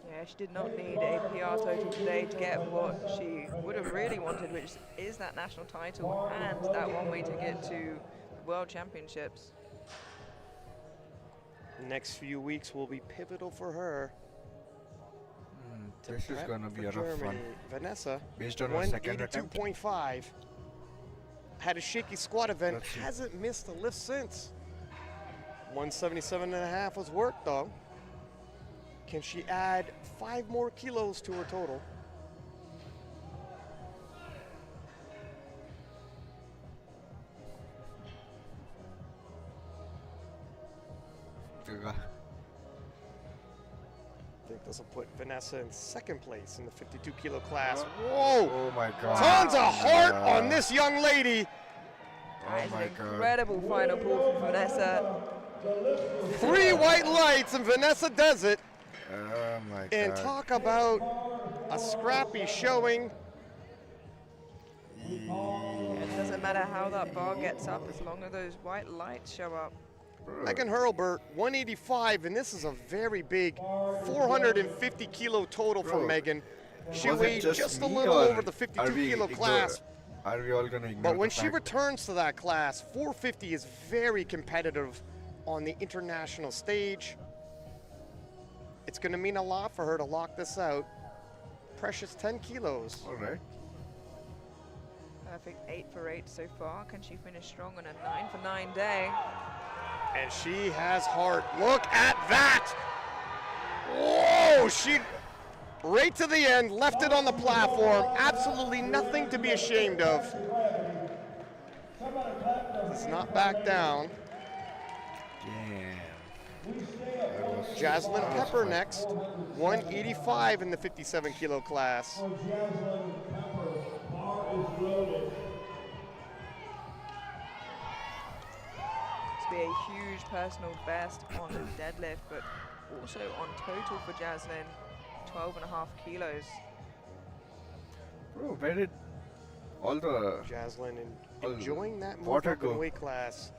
Yeah, she did not need a PR total today to get what she would have really wanted, which is that national title and that one-way ticket to the World Championships. Next few weeks will be pivotal for her. to This is prep gonna be for a rough one. Germany. Vanessa, Based on her second attempt. 182.5. Had a shaky squat event, Let's see. hasn't missed a lift since. 177.5 was work though. Can she add 5 more kilos to her total? I think this will put Vanessa in second place in the 52 kilo class. Whoa! Oh my god. Tons of heart Yeah. on this young lady. That is my an God. incredible final pull from Vanessa. 3 white lights and Vanessa does it. Oh my And god. talk about a scrappy showing. It doesn't matter how that bar gets up as long as those white lights show up. Megan Hurlburt, 185, and this is a very big 450 kilo total for Bro, Megan. She Was it weighed just a me, little or over the are 52 we kilo ignore- class. Are we all gonna ignore But when the she fact- returns to that class, 450 is very competitive on the international stage. It's going to mean a lot for her to lock this out. Precious 10 kilos. All right. Perfect 8 for 8 so far. Can she finish strong on a 9 for 9 day? And she has heart. Look at that! Whoa! She, right to the end, left it on the platform. Absolutely nothing to be ashamed of. Does not back down. Damn. That was- Jaslyn that was Pepper fun. next. 185 in the 57 kilo class. be a huge personal best on the deadlift, but also on total for Jaslyn, 12.5 kilos. Bro, where did all the Jaslyn all enjoying that move water up in go? weight class.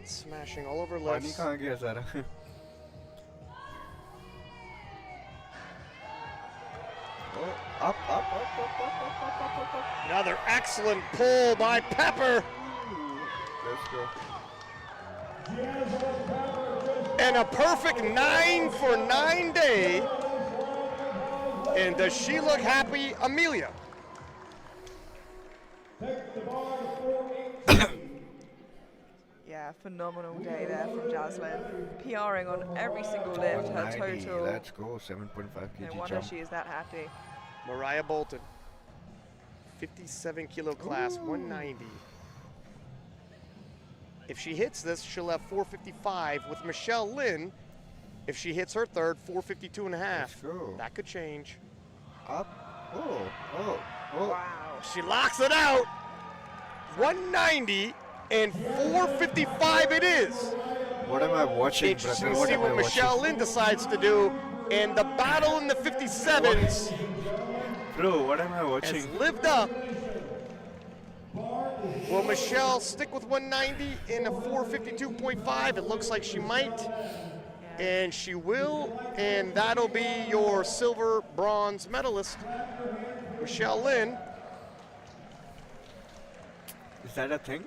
Smashing all over पानी lifts. कहाँ गया सारा? Oh, up. Another excellent pull by Pepper. Let's go. And a perfect 9 for 9 day. And does she look happy, Amelia? Yeah, phenomenal day there from Jaslyn. PRing on every single lift, her 190. total. Let's go. 7.5 No kg wonder jump. she is that happy. Mariah Bolton, 57 kilo class, 190. If she hits this, she'll have 455 with Michelle Lynn. If she hits her third, 452 and a half. Let's go. That could change. Up. Oh. Wow. She locks it out. 190 and 455 it is. What am I watching, Interesting brother? to What see am I what Michelle watching? Lynn decides to do. And the battle in the 57s Bro, what am I has watching? lived up. Will Michelle stick with 190 in a 452.5? It looks like she might. And she will. And that'll be your silver bronze medalist, Michelle Lynn. Is that a thing?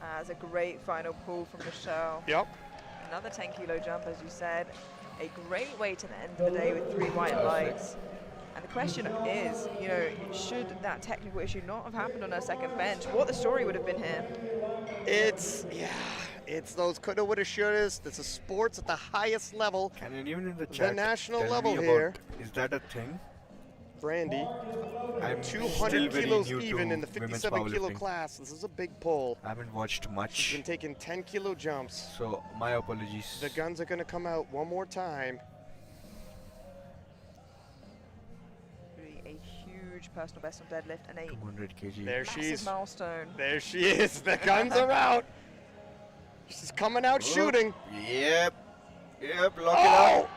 As a great final pull from Michelle. Yep. Another 10 kilo jump, as you said. A great way to end the day with 3 white lights. And the question is, you know, should that technical issue not have happened on her second bench? What the story would have been here. It's those coulda, woulda, shouldas. This is sports at the highest level. Can anyone in the chat national tell level me here. about, is that a thing? Brandy, I'm 200 still very kilos new even to in the women's 57 kilo powerlifting. class. This is a big pull. I haven't watched She's much, been taking 10 kilo jumps. so my apologies. The guns are going to come out one more time. Really a huge personal best on deadlift and a 200 kg. There massive she is. milestone. There she is. The guns are out. She's coming out shooting. Yep, lock it up.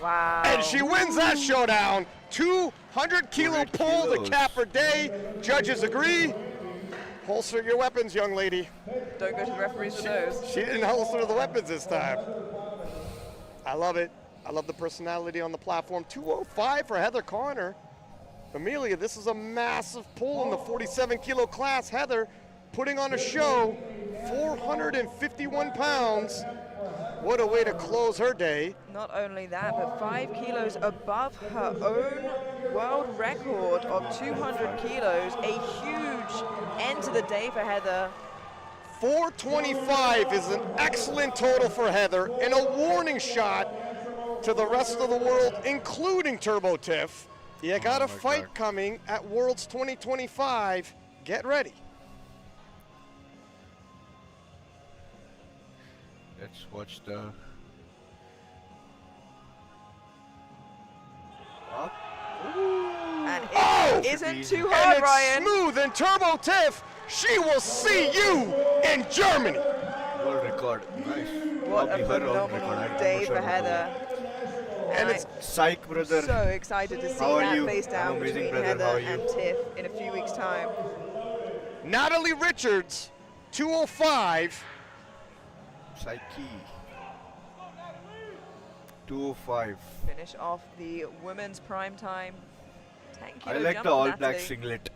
Wow. And she wins that showdown. 200 kilo 200 pull to kilos. cap her day. Judges agree. Holster your weapons, young lady. Don't go to the referees for those. She didn't holster the weapons this time. I love it. I love the personality on the platform. 205 for Heather Connor. Amelia, this is a massive pull in the 47 kilo class. Heather putting on a show, 451 pounds. What a way to close her day. Not only that, but 5 kilos above her own world record of 200 kilos. A huge end to the day for Heather. 425 is an excellent total for Heather and a warning shot to the rest of the world, including Turbo Tiff. You got a my fight God. coming at Worlds 2025. Get ready. Let's watch the. Up. And it Oh! isn't Easy. too And hard, it's Ryan. smooth and Turbo Tiff. She will see you in Germany. World record. Nice. What a Probably her own record. phenomenal I'm day not for sure Heather. And I'm it's Psych, brother. so excited to see How are that you? face I'm down amazing, between brother. Heather How are you? and Tiff in a few weeks' time. Natalie Richards, 205. Psyche. 205. Finish off the women's prime time. 10 kilo I like jump the from all black Natalie. singlet.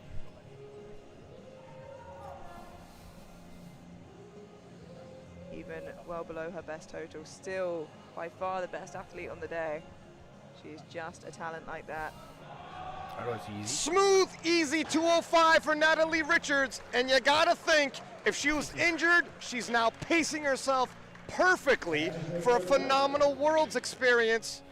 Even well below her best total. Still by far the best athlete on the day. She's just a talent like that. That was easy. Smooth, easy 205 for Natalie Richards. And you gotta think, if she was injured, she's now pacing herself perfectly for a phenomenal Worlds experience.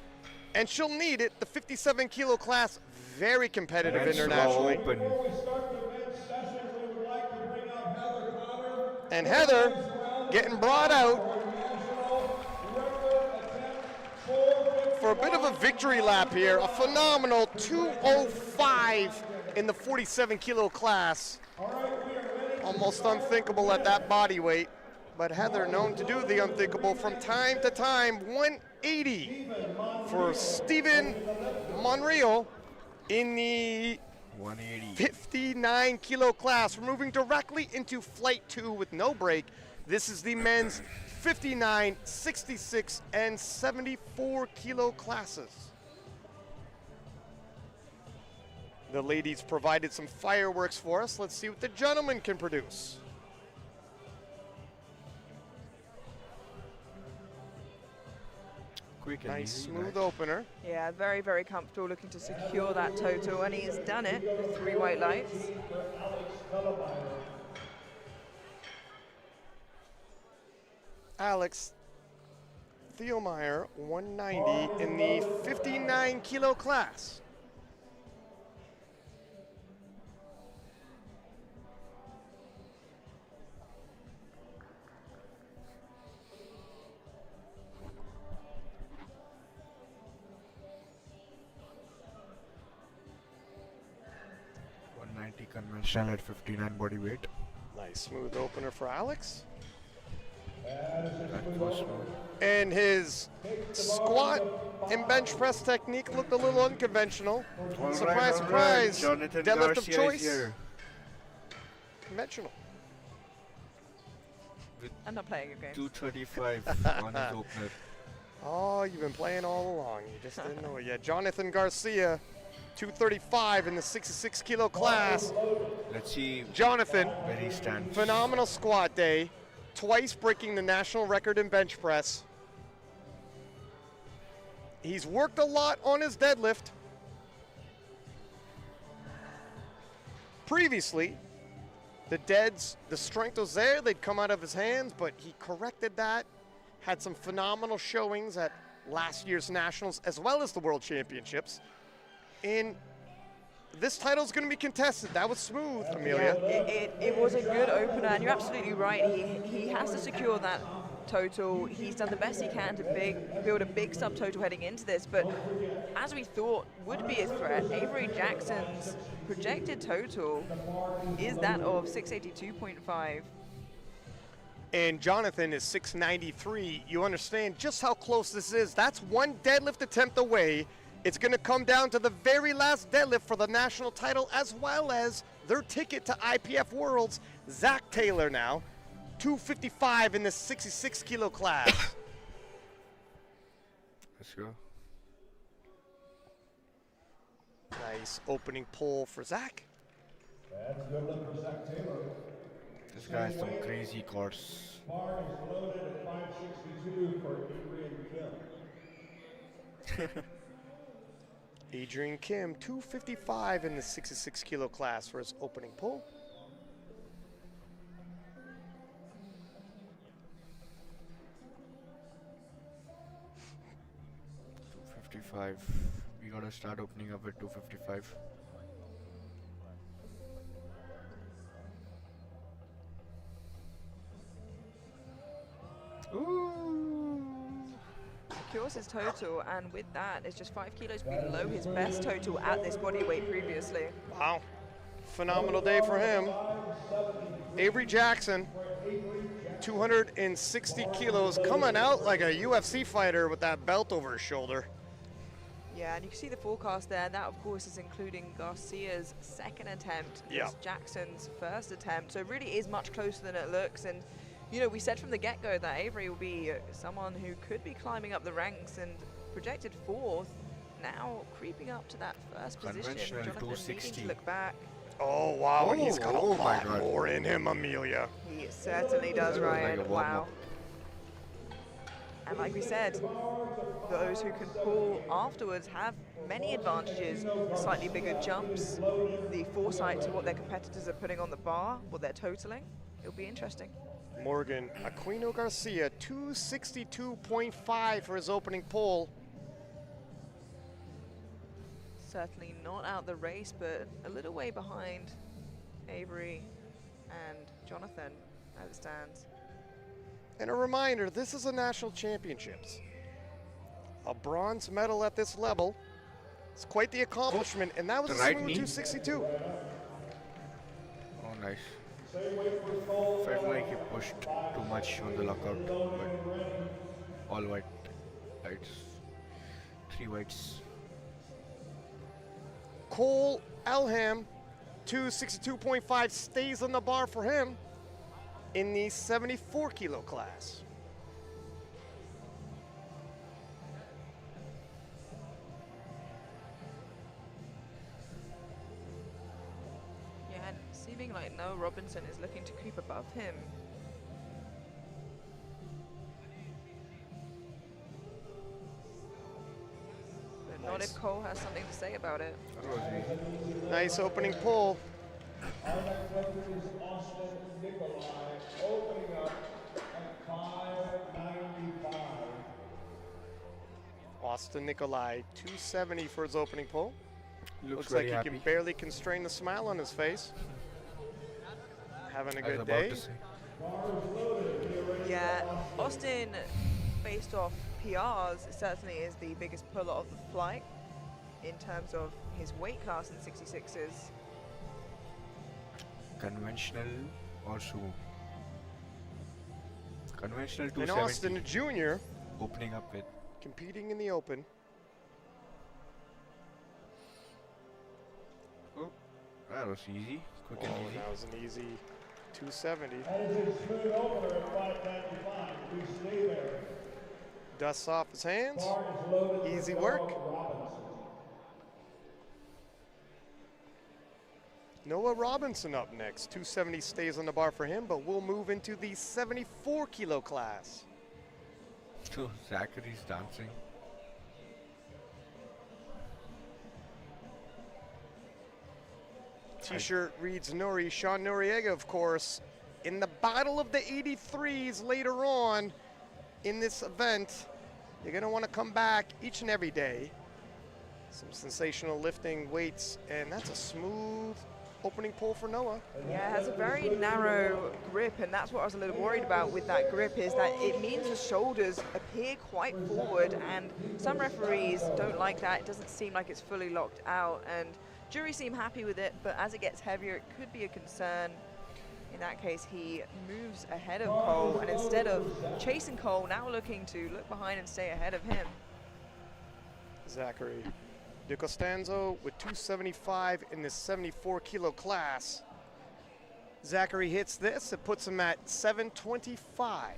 And she'll need it. The 57 kilo class, very competitive Bench internationally. open. Before we start the men's sessions, we would like to bring up Heather Connor. And Heather getting brought out. National record attempt 455. for a bit of a victory lap here. A phenomenal 2:05 in the 47 kilo class. Almost unthinkable at that body weight, but Heather known to do the unthinkable from time to time. 180 for Steven Monreal in the 180. 59 kilo class. We're moving directly into flight 2 with no break. This is the men's 59, 66, and 74 kilo classes. The ladies provided some fireworks for us. Let's see what the gentlemen can produce. Quick and Nice easy, smooth right? opener. Yeah, very, very comfortable, looking to secure that total, and he's done it with 3 white lights. Alex Thielmeyer, 190 in the 59 kilo class. Conventional at 59 body weight. Nice smooth opener for Alex. That was smooth. And his squat and bench press technique looked a little unconventional. All Surprise, right, surprise. Jonathan Deadlift of Garcia is choice. here. Conventional. I'm not playing a game. 235 on his opener. Oh, you've been playing all along. You just didn't know it yet. Jonathan Garcia, 235 in the 66 kilo class. Let's see Jonathan, where he stands. phenomenal squat day. Twice breaking the national record in bench press. He's worked a lot on his deadlift. Previously, the strength was there, they'd come out of his hands, but he corrected that. Had some phenomenal showings at last year's nationals as well as the world championships. And this title's going to be contested. That was smooth, Amelia. It was a good opener, and you're absolutely right. He has to secure that total. He's done the best he can to build a big subtotal heading into this, but as we thought would be a threat, Avery Jackson's projected total is that of 682.5. And Jonathan is 693. You understand just how close this is. That's one deadlift attempt away. It's going to come down to the very last deadlift for the national title, as well as their ticket to IPF Worlds. Zach Taylor now, 255 in the 66 kilo class. Let's go. Nice opening pull for Zach. That's a good look for Zach Taylor. This guy has some crazy course. Bar is loaded at 562 for Adrian Kim. Adrian Kim, 255 in the 66 kilo class for his opening pull. $255. We gotta start opening up at 255. Secures his total, and with that, it's just 5 kilos below his best total at this body weight previously. Wow. Phenomenal day for him. Avery Jackson, 260 kilos, coming out like a UFC fighter with that belt over his shoulder. Yeah, and you can see the forecast there. That, of course, is including Garcia's second attempt. Yeah. It's Jackson's first attempt. So it really is much closer than it looks. And, you know, we said from the get-go that Avery will be someone who could be climbing up the ranks, and projected 4th, now creeping up to that first position. Conventional Jonathan needing 260. to look back. Oh, wow, Oh, he's got a oh my lot God. more in him, Amelia. He certainly does, That was like Ryan. a warm-up. Wow. And like we said, those who can pull afterwards have many advantages. Slightly bigger jumps, the foresight to what their competitors are putting on the bar, what they're totaling. It'll be interesting. Morgan Aquino Garcia, 262.5 for his opening pull. Certainly not out the race, but a little way behind Avery and Jonathan as it stands. And a reminder, this is a national championships. A bronze medal at this level. It's quite the accomplishment, and that was The a right smooth knee. 262. Oh, nice. Felt like he pushed too much on the lockout, but all white lights. 3 whites. Cole Elham, 262.5, stays on the bar for him in the 74 kilo class. Yeah, and seeming like Noah Robinson is looking to creep above him. But not if Cole has something to say about it. That was easy. Nice opening pull. Our next record is Austin Nikolai, opening up at 595. Austin Nikolai, 270 for his opening pull. Looks like very he happy. can barely constrain the smile on his face. Having a I was good about day. to say. Yeah, Austin, based off PRs, certainly is the biggest puller of the flight in terms of his weight class in 66s. Conventional or sumo? Conventional And 270. Austin Jr. Opening up with. competing in the open. Oh, that was easy. Quick and easy. That was an easy 270. That is a smooth opener at 595. We stay there. Dusts off his hands. Bar is loaded for Easy Noah work. Robinson. Noah Robinson up next. 270 stays on the bar for him, but we'll move into the 74 kilo class. Oh, Zachary's dancing. T-shirt reads Nori, Sean Noriega, of course. In the battle of the 83s later on in this event, you're going to want to come back each and every day. Some sensational lifting weights, and that's a smooth opening pull for Noah. Yeah, it has a very narrow grip, and that's what I was a little worried about with that grip, is that it means the shoulders appear quite forward, and some referees don't like that. It doesn't seem like it's fully locked out, and jury seem happy with it, but as it gets heavier, it could be a concern. In that case, he moves ahead of Cole, and instead of chasing Cole, now looking to look behind and stay ahead of him. Zachary DiCostanzo with 275 in the 74 kilo class. Zachary hits this, it puts him at 725.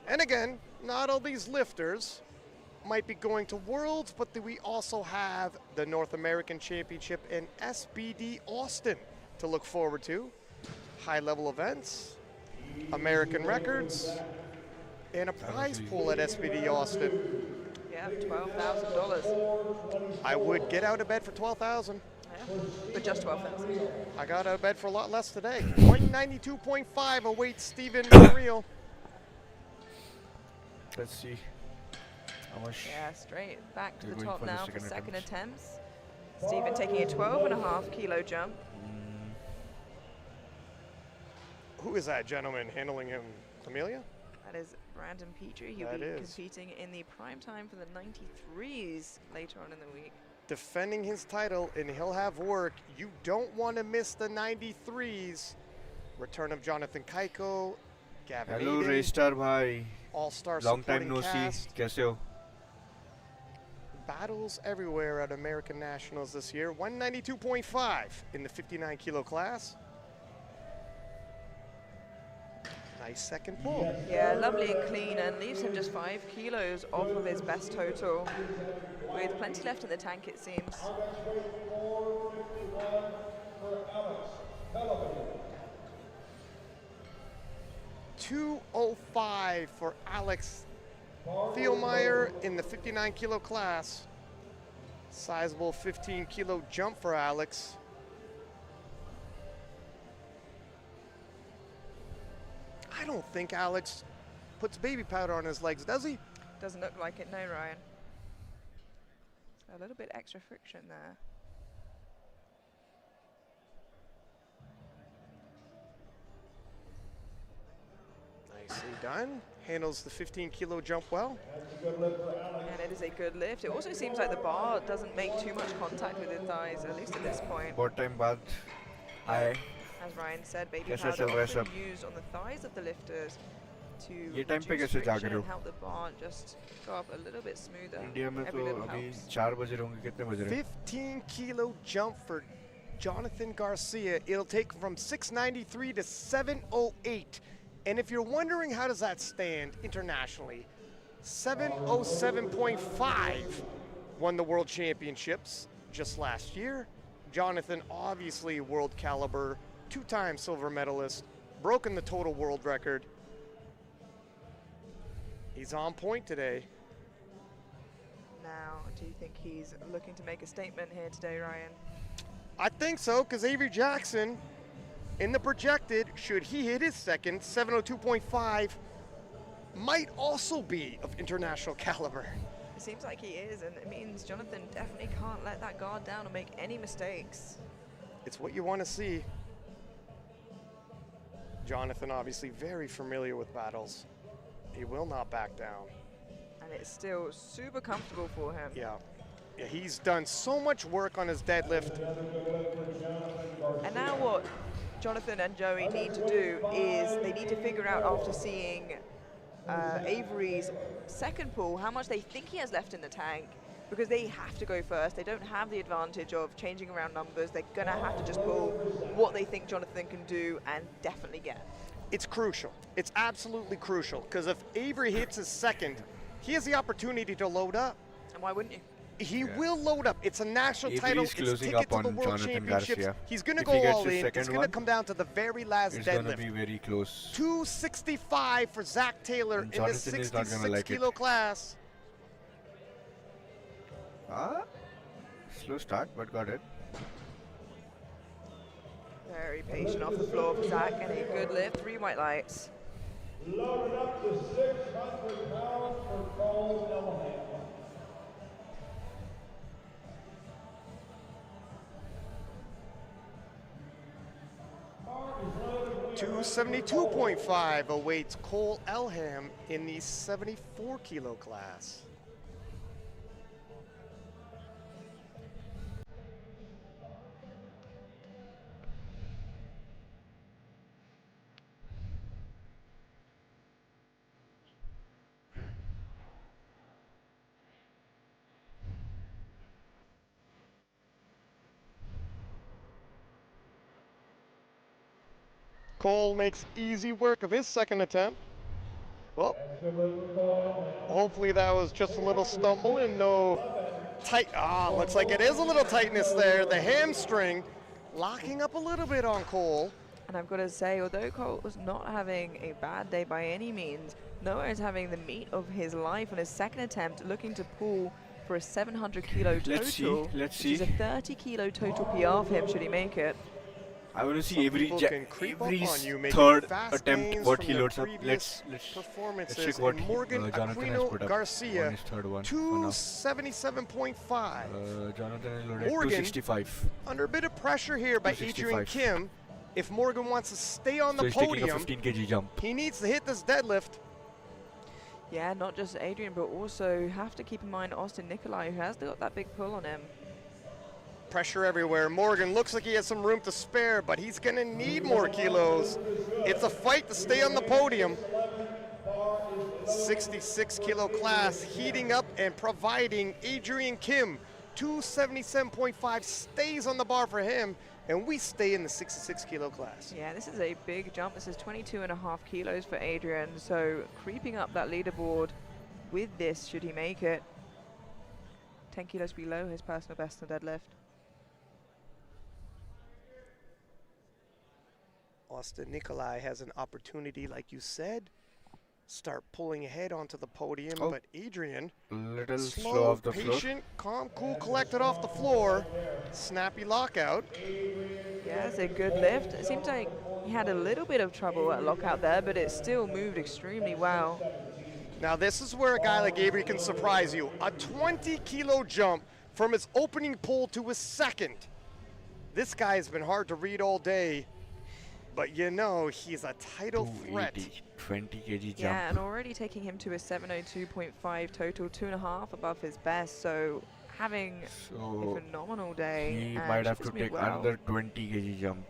And again, not all these lifters might be going to Worlds, but we also have the North American Championship and SBD Austin to look forward to. High-level events, American records, and a prize pool at SBD Austin. Yeah, $12,000. I would get out of bed for $12,000. Yeah, but just 12,000. I got out of bed for a lot less today. 192.5 awaits Stephen Mario. Let's see how much. Yeah, straight back to They're the going top for the now for second second attempts. attempts. Stephen taking a 12.5 kilo jump. Who is that gentleman handling him? Amelia? That is Brandon Petrie. He'll That be is. competing in the Primetime for the 93s later on in the week. Defending his title, and he'll have work. You don't want to miss the 93s. Return of Jonathan Kaiko, Gavin Hello, Eden, Raystar bhai. all-star Long time supporting no cast. see. Kaise ho? Battles everywhere at American Nationals this year. 192.5 in the 59 kilo class. Nice second pull. Yeah, lovely and clean, and leaves him just 5 kilos off of his best total. With plenty left in the tank, it seems. Our next weight, 451 for Alex Television. 205 for Alex Thielmeyer in the 59 kilo class. Sizable 15 kilo jump for Alex. I don't think Alex puts baby powder on his legs, does he? Doesn't look like it, no, Ryan. So a little bit extra friction there. Nicely done. Handles the 15-kilo jump well. And it is a good lift. It also seems like the bar doesn't make too much contact with his thighs, at least at this point. बहुत time बाद आए As Ryan said, baby कैसा powder चल रहा है often सब? used on the thighs of the lifters to ये time पे reduce कैसे जाग friction रहे हो? and help the bar just go up a little bit smoother. India में Every तो little अभी helps. 4 बजे होंगे कितने बज रहे हैं 15-kilo jump for Jonathan Garcia. It'll take him from 693 to 708. And if you're wondering how does that stand internationally, 707.5 won the world championships just last year. Jonathan, obviously world caliber, 2-time silver medalist, broken the total world record. He's on point today. Now, do you think he's looking to make a statement here today, Ryan? I think so, because Avery Jackson, in the projected, should he hit his second, 702.5, might also be of international caliber. It seems like he is, and it means Jonathan definitely can't let that guard down or make any mistakes. It's what you want to see. Jonathan, obviously very familiar with battles. He will not back down. And it's still super comfortable for him. Yeah, he's done so much work on his deadlift. And now what Jonathan and Joey need to do is they need to figure out, after seeing Avery's second pull, how much they think he has left in the tank, because they have to go first. They don't have the advantage of changing around numbers. They're going to have to just pull what they think Jonathan can do and definitely get. It's crucial. It's absolutely crucial, because if Avery hits his second, he has the opportunity to load up. And why wouldn't you? He will load up. It's a national title. Avery's It's closing ticket up to the on World Jonathan Championships. Garcia. He's going to If go he gets all his in. It's second going to one, come down to the very last it's gonna deadlift. be very close 265 for Zach Taylor And in the Jonathan is not gonna like 66-kilo it. class. slow start but got it Very patient off the floor for Zach, and a good lift, 3 white lights. Loaded up to 600 pounds for Cole Elliman. 272.5 awaits Cole Elham in the 74-kilo class. Cole makes easy work of his second attempt. Well, hopefully that was just a little stumble and no tight. Looks like it is a little tightness there. The hamstring locking up a little bit on Cole. And I've got to say, although Cole was not having a bad day by any means, Noah is having the meat of his life on his second attempt, looking to pull for a 700-kilo total. Let's see. Which is a 30-kilo total PR for him should he make it. I want to see Some Avery people can creep up Avery's on you, making third fast attempt gains what from he their loads up. previous Let's performances. check what And Morgan Jonathan has Aquino put up on Garcia, his third one. 277.5. Jonathan is loaded Morgan 265. Under a bit of pressure here by Adrian 265. Kim. If Morgan wants to stay on So the he's taking a podium, 15 kg jump. he needs to hit this deadlift. Yeah, not just Adrian, but also have to keep in mind Austin Nikolai, who has got that big pull on him. Pressure everywhere. Morgan looks like he has some room to spare, but he's going to need more kilos. It's a fight to stay on the podium. 66-kilo class heating up and providing Adrian Kim. 277.5 stays on the bar for him, and we stay in the 66-kilo class. Yeah, this is a big jump. This is 22.5 kilos for Adrian, so creeping up that leaderboard with this, should he make it. 10 kilos below his personal best on deadlift. Austin Nikolai has an opportunity, like you said, start pulling ahead onto the podium, Oh. but Adrian, Little slow slow, off the floor. patient, calm, cool, collected off the floor. Snappy lockout. Yeah, it's a good lift. It seems like he had a little bit of trouble at lockout there, but it still moved extremely well. Now this is where a guy like Avery can surprise you. A 20-kilo jump from his opening pull to his second. This guy has been hard to read all day. But you know, he's a title threat. 20 kg jump. Yeah, and already taking him to a 702.5 total, 2.5 above his best. So having So a phenomenal day. he and might should have to just move take well. another 20 kg jump.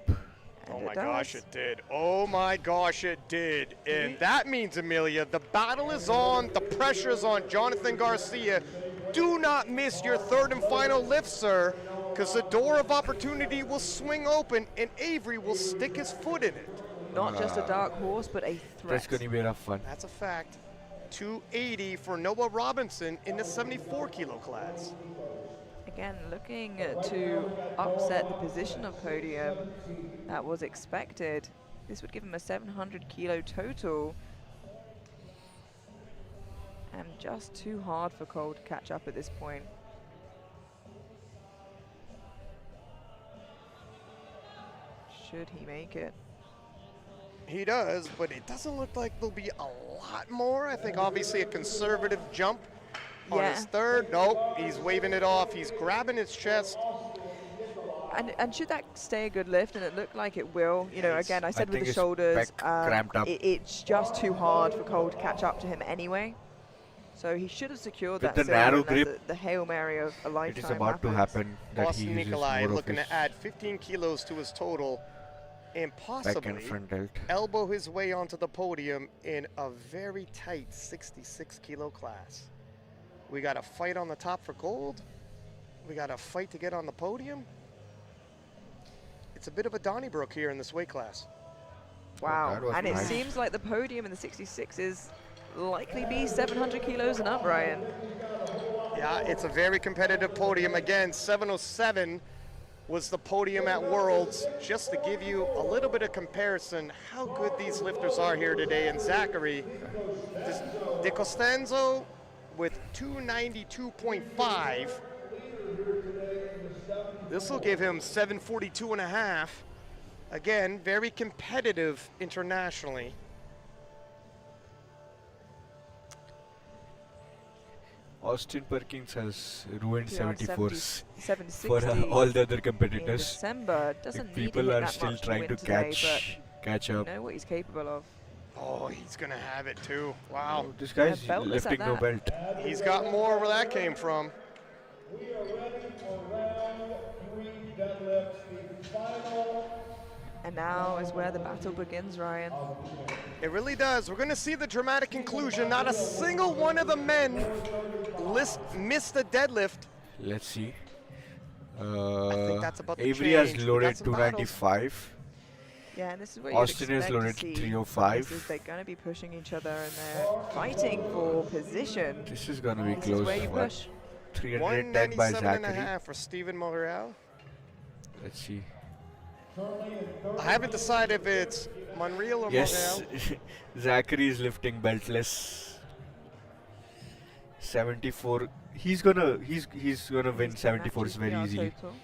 Oh And my it gosh, does. it did. Oh my gosh, it did. And that means, Amelia, the battle is on. The pressure is on Jonathan Garcia. Do not miss your third and final lift, sir, because the door of opportunity will swing open and Avery will stick his foot in it. Not just a dark horse, but a threat. That's going to be enough fun. That's a fact. 280 for Noah Robinson in the 74 kilo class. Again, looking to upset the position of podium that was expected. This would give him a 700 kilo total. And just too hard for Cole to catch up at this point. Should he make it? He does, but it doesn't look like there'll be a lot more. I think obviously a conservative jump on Yeah. his third. Nope, he's waving it off. He's grabbing his chest. And should that stay a good lift, and it looked like it will, you know, again, I said with think the his shoulders, pec cramped up. it's just too hard for Cole to catch up to him anyway. So he should have secured With that the silver, narrow unless grip, the Hail Mary of a lifetime It is about to happens. happen that Austin he uses Nikolai more of looking his to add 15 kilos to his total and back possibly and front delt. elbow his way onto the podium in a very tight 66 kilo class. We got a fight on the top for gold. We got a fight to get on the podium. It's a bit of a Donnybrook here in this weight class. Wow, that was and it nice. seems like the podium in the 66 is likely be 700 kilos and up, Ryan. Yeah, it's a very competitive podium. Again, 707 was the podium at Worlds. Just to give you a little bit of comparison, how good these lifters are here today. And Zachary DiCostanzo with 292.5. This will give him 742.5. Again, very competitive internationally. Austin Perkins has ruined Yeah, 74s 760 for all the other in competitors. December. Doesn't Like, need to people hit are that still much to trying win to today, catch but up. you know what he's capable of. Oh, he's gonna have it too. Wow. This guy's beltless at lifting no that. belt. He's got more where that came from. We are ready for round 3 deadlifts, the final. And now is where the battle begins, Ryan. It really does. We're going to see the dramatic conclusion. Not a single one of the men missed a deadlift. Let's see. think that's about to Avery has change. We got loaded some battles. 295. Yeah, and this is what Austin you'd is expect loaded to see. 305. Is they're going to be pushing each other and they're fighting for position. This is gonna be This close. is where you What? push. 310 by 197 and a Zachary. half for Steven Monreal. Let's see. I haven't decided if it's Monreal or Yes, Monreal. Zachary is lifting beltless. 74. He's gonna win He's 74s very PR easily. total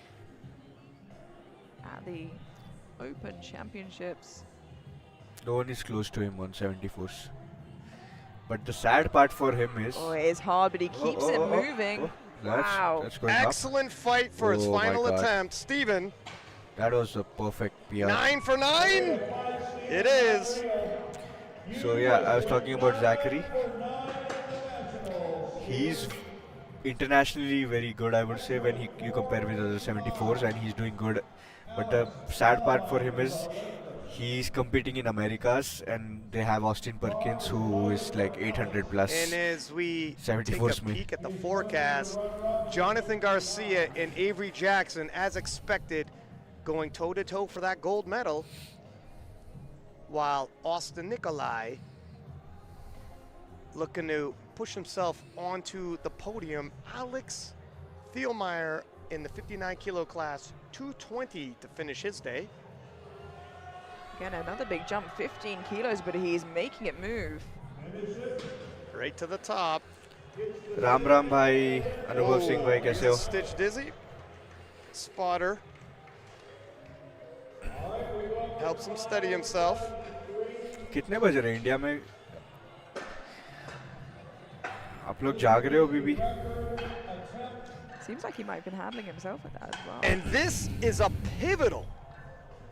at the Open Championships. No one is close to him on 74s. But the sad part for him is Oh, it is hard, but he keeps it moving. Wow. That's going up. Excellent fight for his Oh my final God. attempt. Steven, That was a perfect PR. 9 for 9. It is. So yeah, I was talking about Zachary. He's internationally very good, I would say, when you compare with other 74s, and he's doing good. But the sad part for him is he's competing in Americas, and they have Austin Perkins, who is like 800 plus. And as we take 74's a me. peek at the forecast, Jonathan Garcia and Avery Jackson, as expected, going toe-to-toe for that gold medal, while Austin Nikolai looking to push himself onto the podium. Alex Thielmeyer in the 59 kilo class, 220 to finish his day. Again, another big jump, 15 kilos, but he's making it move. Right to the top. Ram Ram bhai, Anubhav Singh bhai, kaise ho? Stitch dizzy. Spotter. Helps him steady himself. कितने बज रहे हैं India में? आप लोग जाग रहे हो अभी भी? Seems like he might have been handling himself at that as well. And this is a pivotal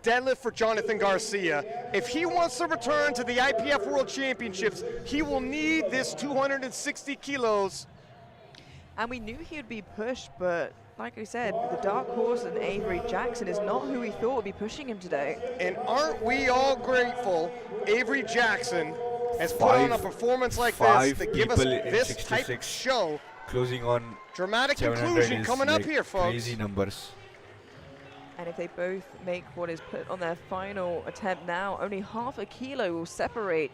deadlift for Jonathan Garcia. If he wants to return to the IPF World Championships, he will need this 260 kilos. And we knew he would be pushed, but like I said, the dark horse and Avery Jackson is not who we thought would be pushing him today. And aren't we all grateful Avery Jackson has put on a performance like this to give us this type of show. Closing on Dramatic conclusion coming up here, folks. Crazy numbers. And if they both make what is put on their final attempt now, only half a kilo will separate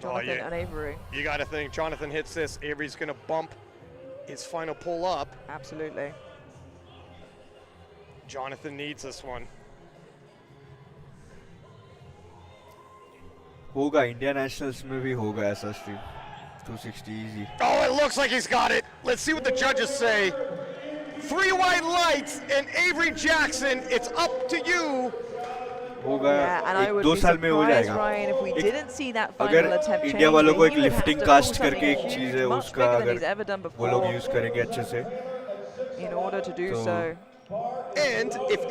Jonathan and Avery. You got to think, Jonathan hits this, Avery's going to bump his final pull up. Absolutely. Jonathan needs this one. होगा India nationals में भी होगा ऐसा stream 260 easy. Oh, it looks like he's got it. Let's see what the judges say. 3 white lights and Avery Jackson, it's up to you. होगा Yeah, and I would 2 be साल में हो surprised, जाएगा. Ryan, if we एक- didn't see that अगर final attempt India change, वालों को then एक he would have lifting to caste pull करके एक something चीज़ है much उसका bigger than he's ever अगर done वो लोग before यूज़ करेंगे अच्छे से in order to do So- so. And if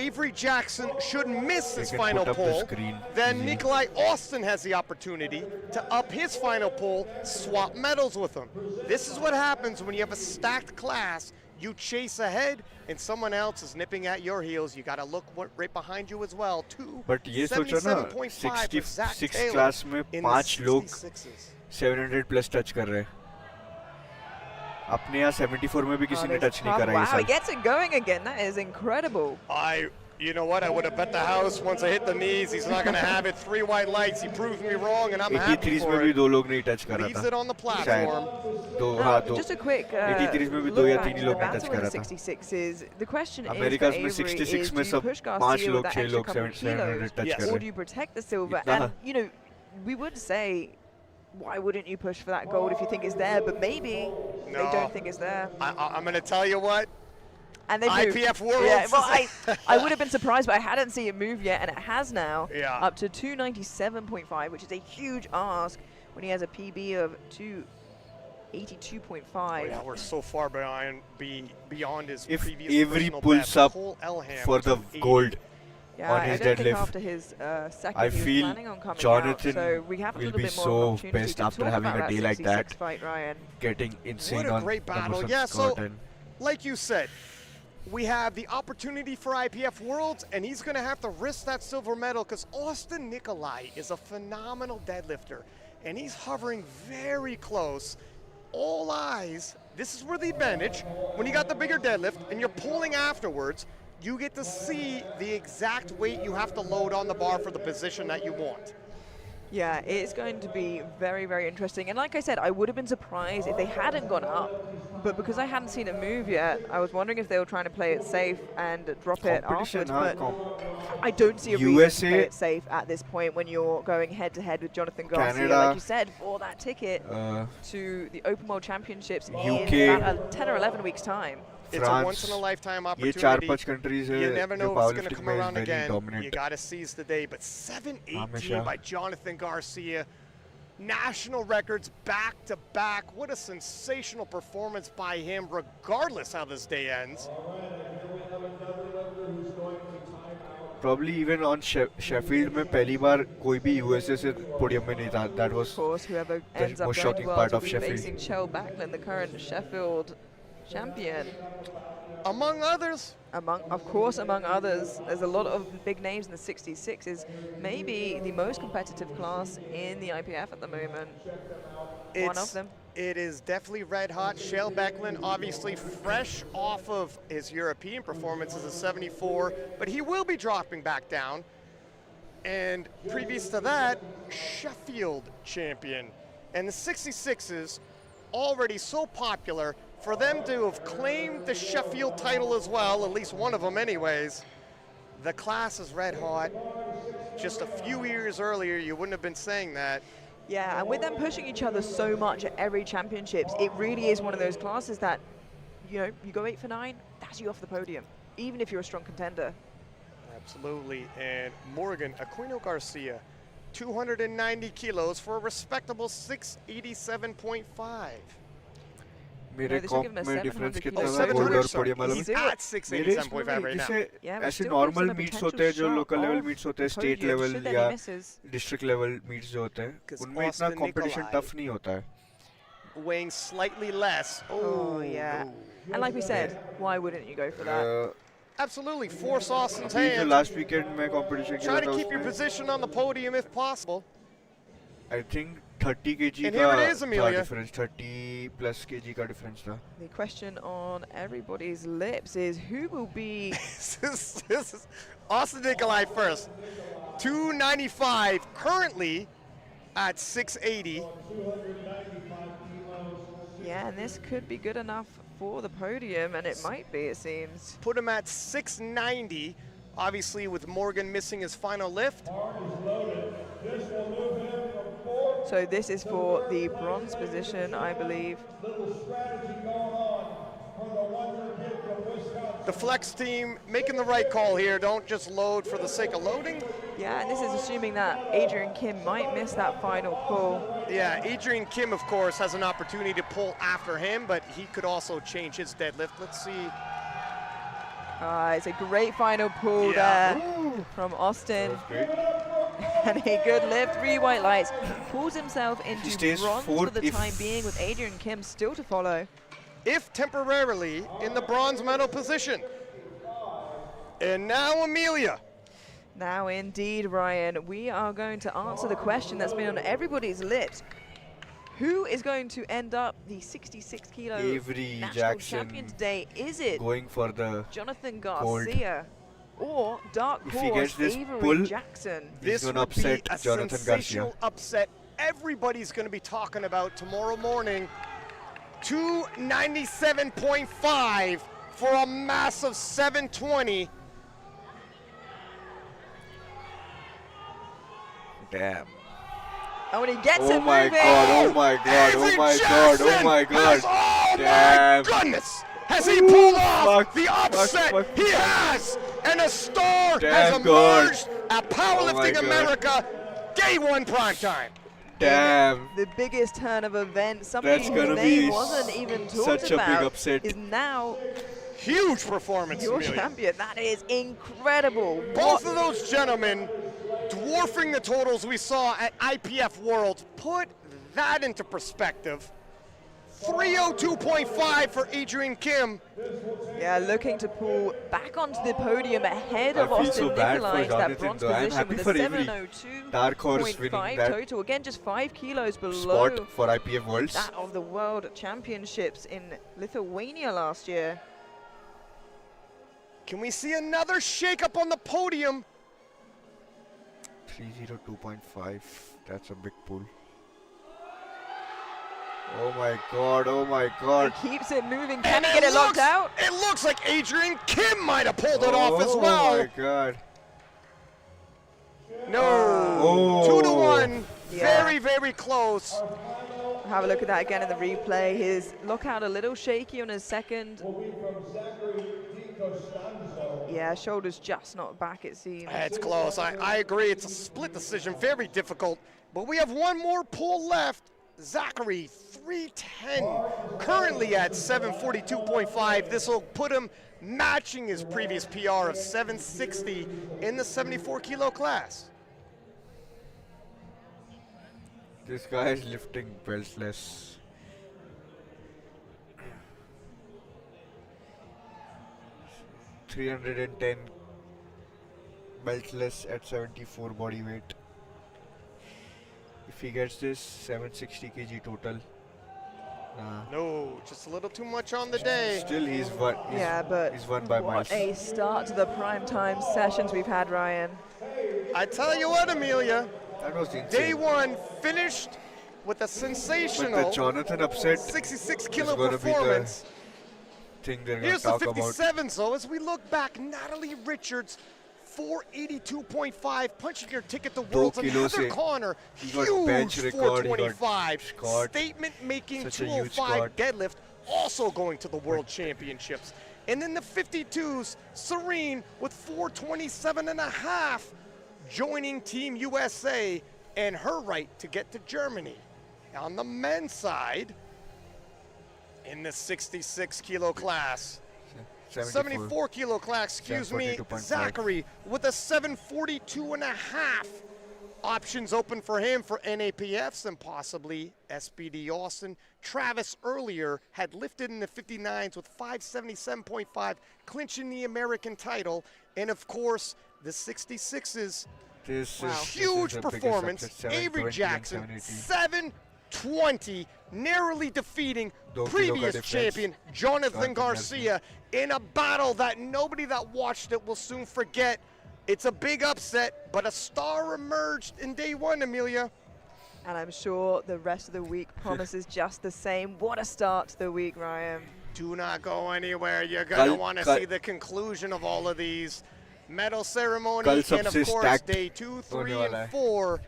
Avery Jackson should miss They his can final put up the pull, screen then easy. Nikolai Austin has the opportunity to up his final pull, swap medals with him. This is what happens when you have a stacked class. You chase ahead, and someone else is nipping at your heels. You got to look right behind you as well, too. But ये सोचो ना 77.5 for Zach 66 Taylor class में in the 5 लोग 66s. 700 plus touch कर रहे हैं अपने यहाँ 74 में भी किसी ने Oh, टच नहीं करा ये wow, he साल gets it going again. That is incredible. You know what? I would have bet the house once I hit the knees. He's not going to have it. 3 white lights. He proved me wrong, and I'm happy 83 for में भी it. 2 लोग नहीं touch करा Leaves था it on the platform. दो Now, हाँ दो just a quick 83 में भी look 2 या back 3 to ही the लोग ने battle टच in करा the था 66 is the question is America for में Avery 66 is में do you सब push 5 Garcia लोग with that 6 extra लोग couple of 700 kilos, touch Yes. कर or रहे do you protect the silver? इतना And you know, we would say, why wouldn't you push for that gold if you think it's there? But maybe they No. don't think it's there, I'm going to tell you what. and they do. IPF Worlds. Yeah, well, I would have been surprised, but I hadn't seen it move yet, and it has now. Yeah. Up to 297.5, which is a huge ask when he has a PB of 282.5. Oh, yeah, we're so far beyond his If previous Avery personal pulls best. up Cole Elham for was the 80. gold Yeah, on I his don't think deadlift, after his second I he was feel planning on coming Jonathan out, so we have a will little be bit more so opportunity pissed to after talk having about a day like 66 that. fight, Ryan. getting insane What a on great battle. numbers Yeah, on so Scott and like you said, we have the opportunity for IPF Worlds, and he's going to have to risk that silver medal because Austin Nikolai is a phenomenal deadlifter, and he's hovering very close. All eyes. This is where the advantage, when you got the bigger deadlift and you're pulling afterwards, you get to see the exact weight you have to load on the bar for the position that you want. Yeah, it's going to be very, very interesting. And like I said, I would have been surprised if they hadn't gone up. But because I hadn't seen it move yet, I was wondering if they were trying to play it safe and drop it competition, afterwards. huh? But I don't see a reason to USA play it safe at this point when you're going head-to-head with Jonathan Garcia, Canada, like you said, for that ticket to the Open World Championships UK, in about 10 or 11 weeks' time. It's a France, once-in-a-lifetime ये opportunity. 4-5 countries है You never जो know what's going to powerlifting come में is around very again. dominant. You got to seize the day. But 718 हमेशा. by Jonathan Garcia. National records back to back. What a sensational performance by him, regardless how this day ends. Probably even on Sheffield में पहली बार कोई भी USA से podium में नहीं था. That was Of course, whoever ends up most going shocking well part will of be Sheffield. facing Chell Backlund, the current Sheffield champion. Among others. Of course, among others, there's a lot of big names in the 66s. Maybe the most competitive class in the IPF at the moment. One of them. It is definitely red hot. Shale Becklin, obviously fresh off of his European performance as a 74, but he will be dropping back down. And previous to that, Sheffield champion. And the 66s, already so popular, for them to have claimed the Sheffield title as well, at least one of them anyways, the class is red hot. Just a few years earlier, you wouldn't have been saying that. Yeah, and with them pushing each other so much at every championships, it really is one of those classes that, you know, you go 8 for 9, that's you off the podium, even if you're a strong contender. Absolutely. And Morgan Aquino Garcia, 290 kilos for a respectable 687.5. मेरे this will comp give him a में difference 700 कितना kilo था 700, gold और sorry. podium वालों He's में? Zero. at मेरे 687.5 right now. जैसे Yeah, but ऐसे still gives normal him a meets potential होते हैं जो shot local level of meets होते हैं the state podium level should there या be misses. district level meets जो होते हैं 'Cause उनमें इतना Austin competition Nikolai- tough नहीं होता है. Weighing slightly less. Oh, yeah. no. And like we said, why wouldn't you go for that? Absolutely, force Austin's अभी जो hand. last weekend में competition Try खेला to था keep your उसमें position on the podium if possible. I think 30 kg And का here it is, था Amelia. difference 30 plus kg का difference था. The question on everybody's lips is who will be this is Austin Nikolai first. 295 currently at 680. yeah, and this could be good enough for the podium, and it might be, it seems. Put him at 690. Obviously, with Morgan missing his final lift. So this is for the bronze position, I believe. The flex team making the right call here. Don't just load for the sake of loading. Yeah, and this is assuming that Adrian Kim might miss that final pull. Yeah, Adrian Kim, of course, has an opportunity to pull after him, but he could also change his deadlift. Let's see. It's a great final pull Yeah. there from Austin. Great. And a good lift, 3 white lights. Pulls himself into stays bronze for fourth the if- time being, with Adrian Kim still to follow. If temporarily in the bronze medal position. And now Amelia. Now indeed, Ryan, we are going to answer the question that's been on everybody's lips. Who is going to end up the 66 kilo Avery national Jackson champion today? Is it Going for the Jonathan gold. Garcia or dark If he horse gets this Avery pull, Jackson? This gonna would be upset a Jonathan sensational Garcia. upset everybody's going to be talking about tomorrow morning. 297.5 for a massive 720. damn. Oh, and he gets Oh it my moving! god, oh my god, oh Avery my god, Jackson oh my god. has- oh Damn. my goodness! Has he pulled off Fuck, the fuck, upset? fuck. He has! And a star has Damn God. emerged at Oh my Powerlifting God. America, Day 1 Primetime. Damn. The biggest turn of events, somebody That's whose gonna name be wasn't even talked such a big about, upset. is now Huge performance, your Amelia. champion. That is incredible. Both of those gentlemen dwarfing the totals we saw at IPF Worlds. Put that into perspective. 302.5 for Adrian Kim. Yeah, looking to pull back onto the podium ahead I of feel Austin so bad for Nikolai to that Jonathan, bronze though. I'm position happy with for a Avery. Dark horse winning 702.5 that total. Again, just 5 kilos below Spot for IPF Worlds. that of the World Championships in Lithuania last year. Can we see another shake-up on the podium? 302.5. That's a big pull. Oh my god, oh my god. He keeps it moving. Can And he get it locked looks- out? It looks like Adrian Kim might have pulled it off as Oh well. my god. No. Oh. 2-1. Yeah. Very, very close. Have a look at that again in the replay. His lockout a little shaky on his second. Will be from Zachary DiCostanzo. Yeah, shoulders just not back, it seems. It's close. I agree. It's a split decision. Very difficult. But we have one more pull left. Zachary, 310. Currently at 742.5. This will put him matching his previous PR of 760 in the 74 kilo class. This guy is lifting beltless. $310 beltless at 74 body weight. If he gets this, 760 kg total. Nah. No, just a little too much on the day. Still, he's won. Yeah, but he's won by miles. what a start to the primetime sessions we've had, Ryan. I tell you what, Amelia, That was insane. day one finished with a But sensational the Jonathan upset 66 is kilo gonna be the performance. thing they're going Here's to the talk about. 57s, though. As we look back, Natalie Richards, 482.5, punching your ticket to Worlds. And kilos Heather se Connor, he got bench huge record, he got 425. squat. Statement-making Such a huge 205 squat. deadlift, also going to the World Championships. And then the 52s, Serene with 427.5, joining Team USA and her right to get to Germany. On the men's side, in the 66 kilo class. 74. 74 kilo class, excuse me, 742.5. Zachary with a 742 and a half. Options open for him for NAPFs and possibly SBD Austin. Travis earlier had lifted in the 59s with 577.5, clinching the American title. And of course, the 66s, This Wow. is huge the biggest performance. upset, Avery 720 and Jackson, 780. 720, narrowly defeating 2 kilo ka previous difference. champion Jonathan Jonathan Garcia in a battle that nobody that watched it will soon forget. It's a big upset, but a star emerged in day one, Amelia. And I'm sure the rest of the week promises just the same. What a start to the week, Ryan. Do not go anywhere. You're going to Kal- want to kal- see the conclusion of all of these. Medal ceremony, Kal and of sabse course, stacked day 2, 3, hone wala and hai. 4.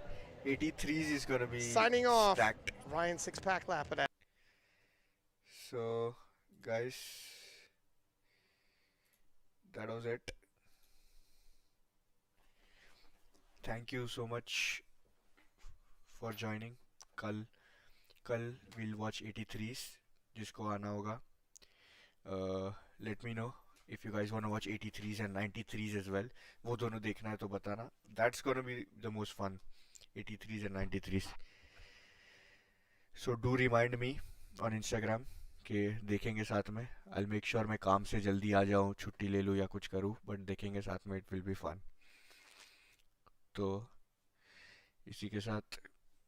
83s is gonna be Signing off, stacked. Ryan Six-Pack Lapidat. So, guys, that was it. Thank you so much for joining. कल we'll watch 83s जिसको आना होगा. Let me know if you guys want to watch 83s and 93s as well. वो दोनों देखना है तो बताना. That's gonna be the most fun. 83s and 93s. So do remind me on Instagram कि देखेंगे साथ में. I'll make sure मैं काम से जल्दी आ जाऊँ, छुट्टी ले लूँ या कुछ करूँ, but देखेंगे साथ में. It will be fun. तो इसी के साथ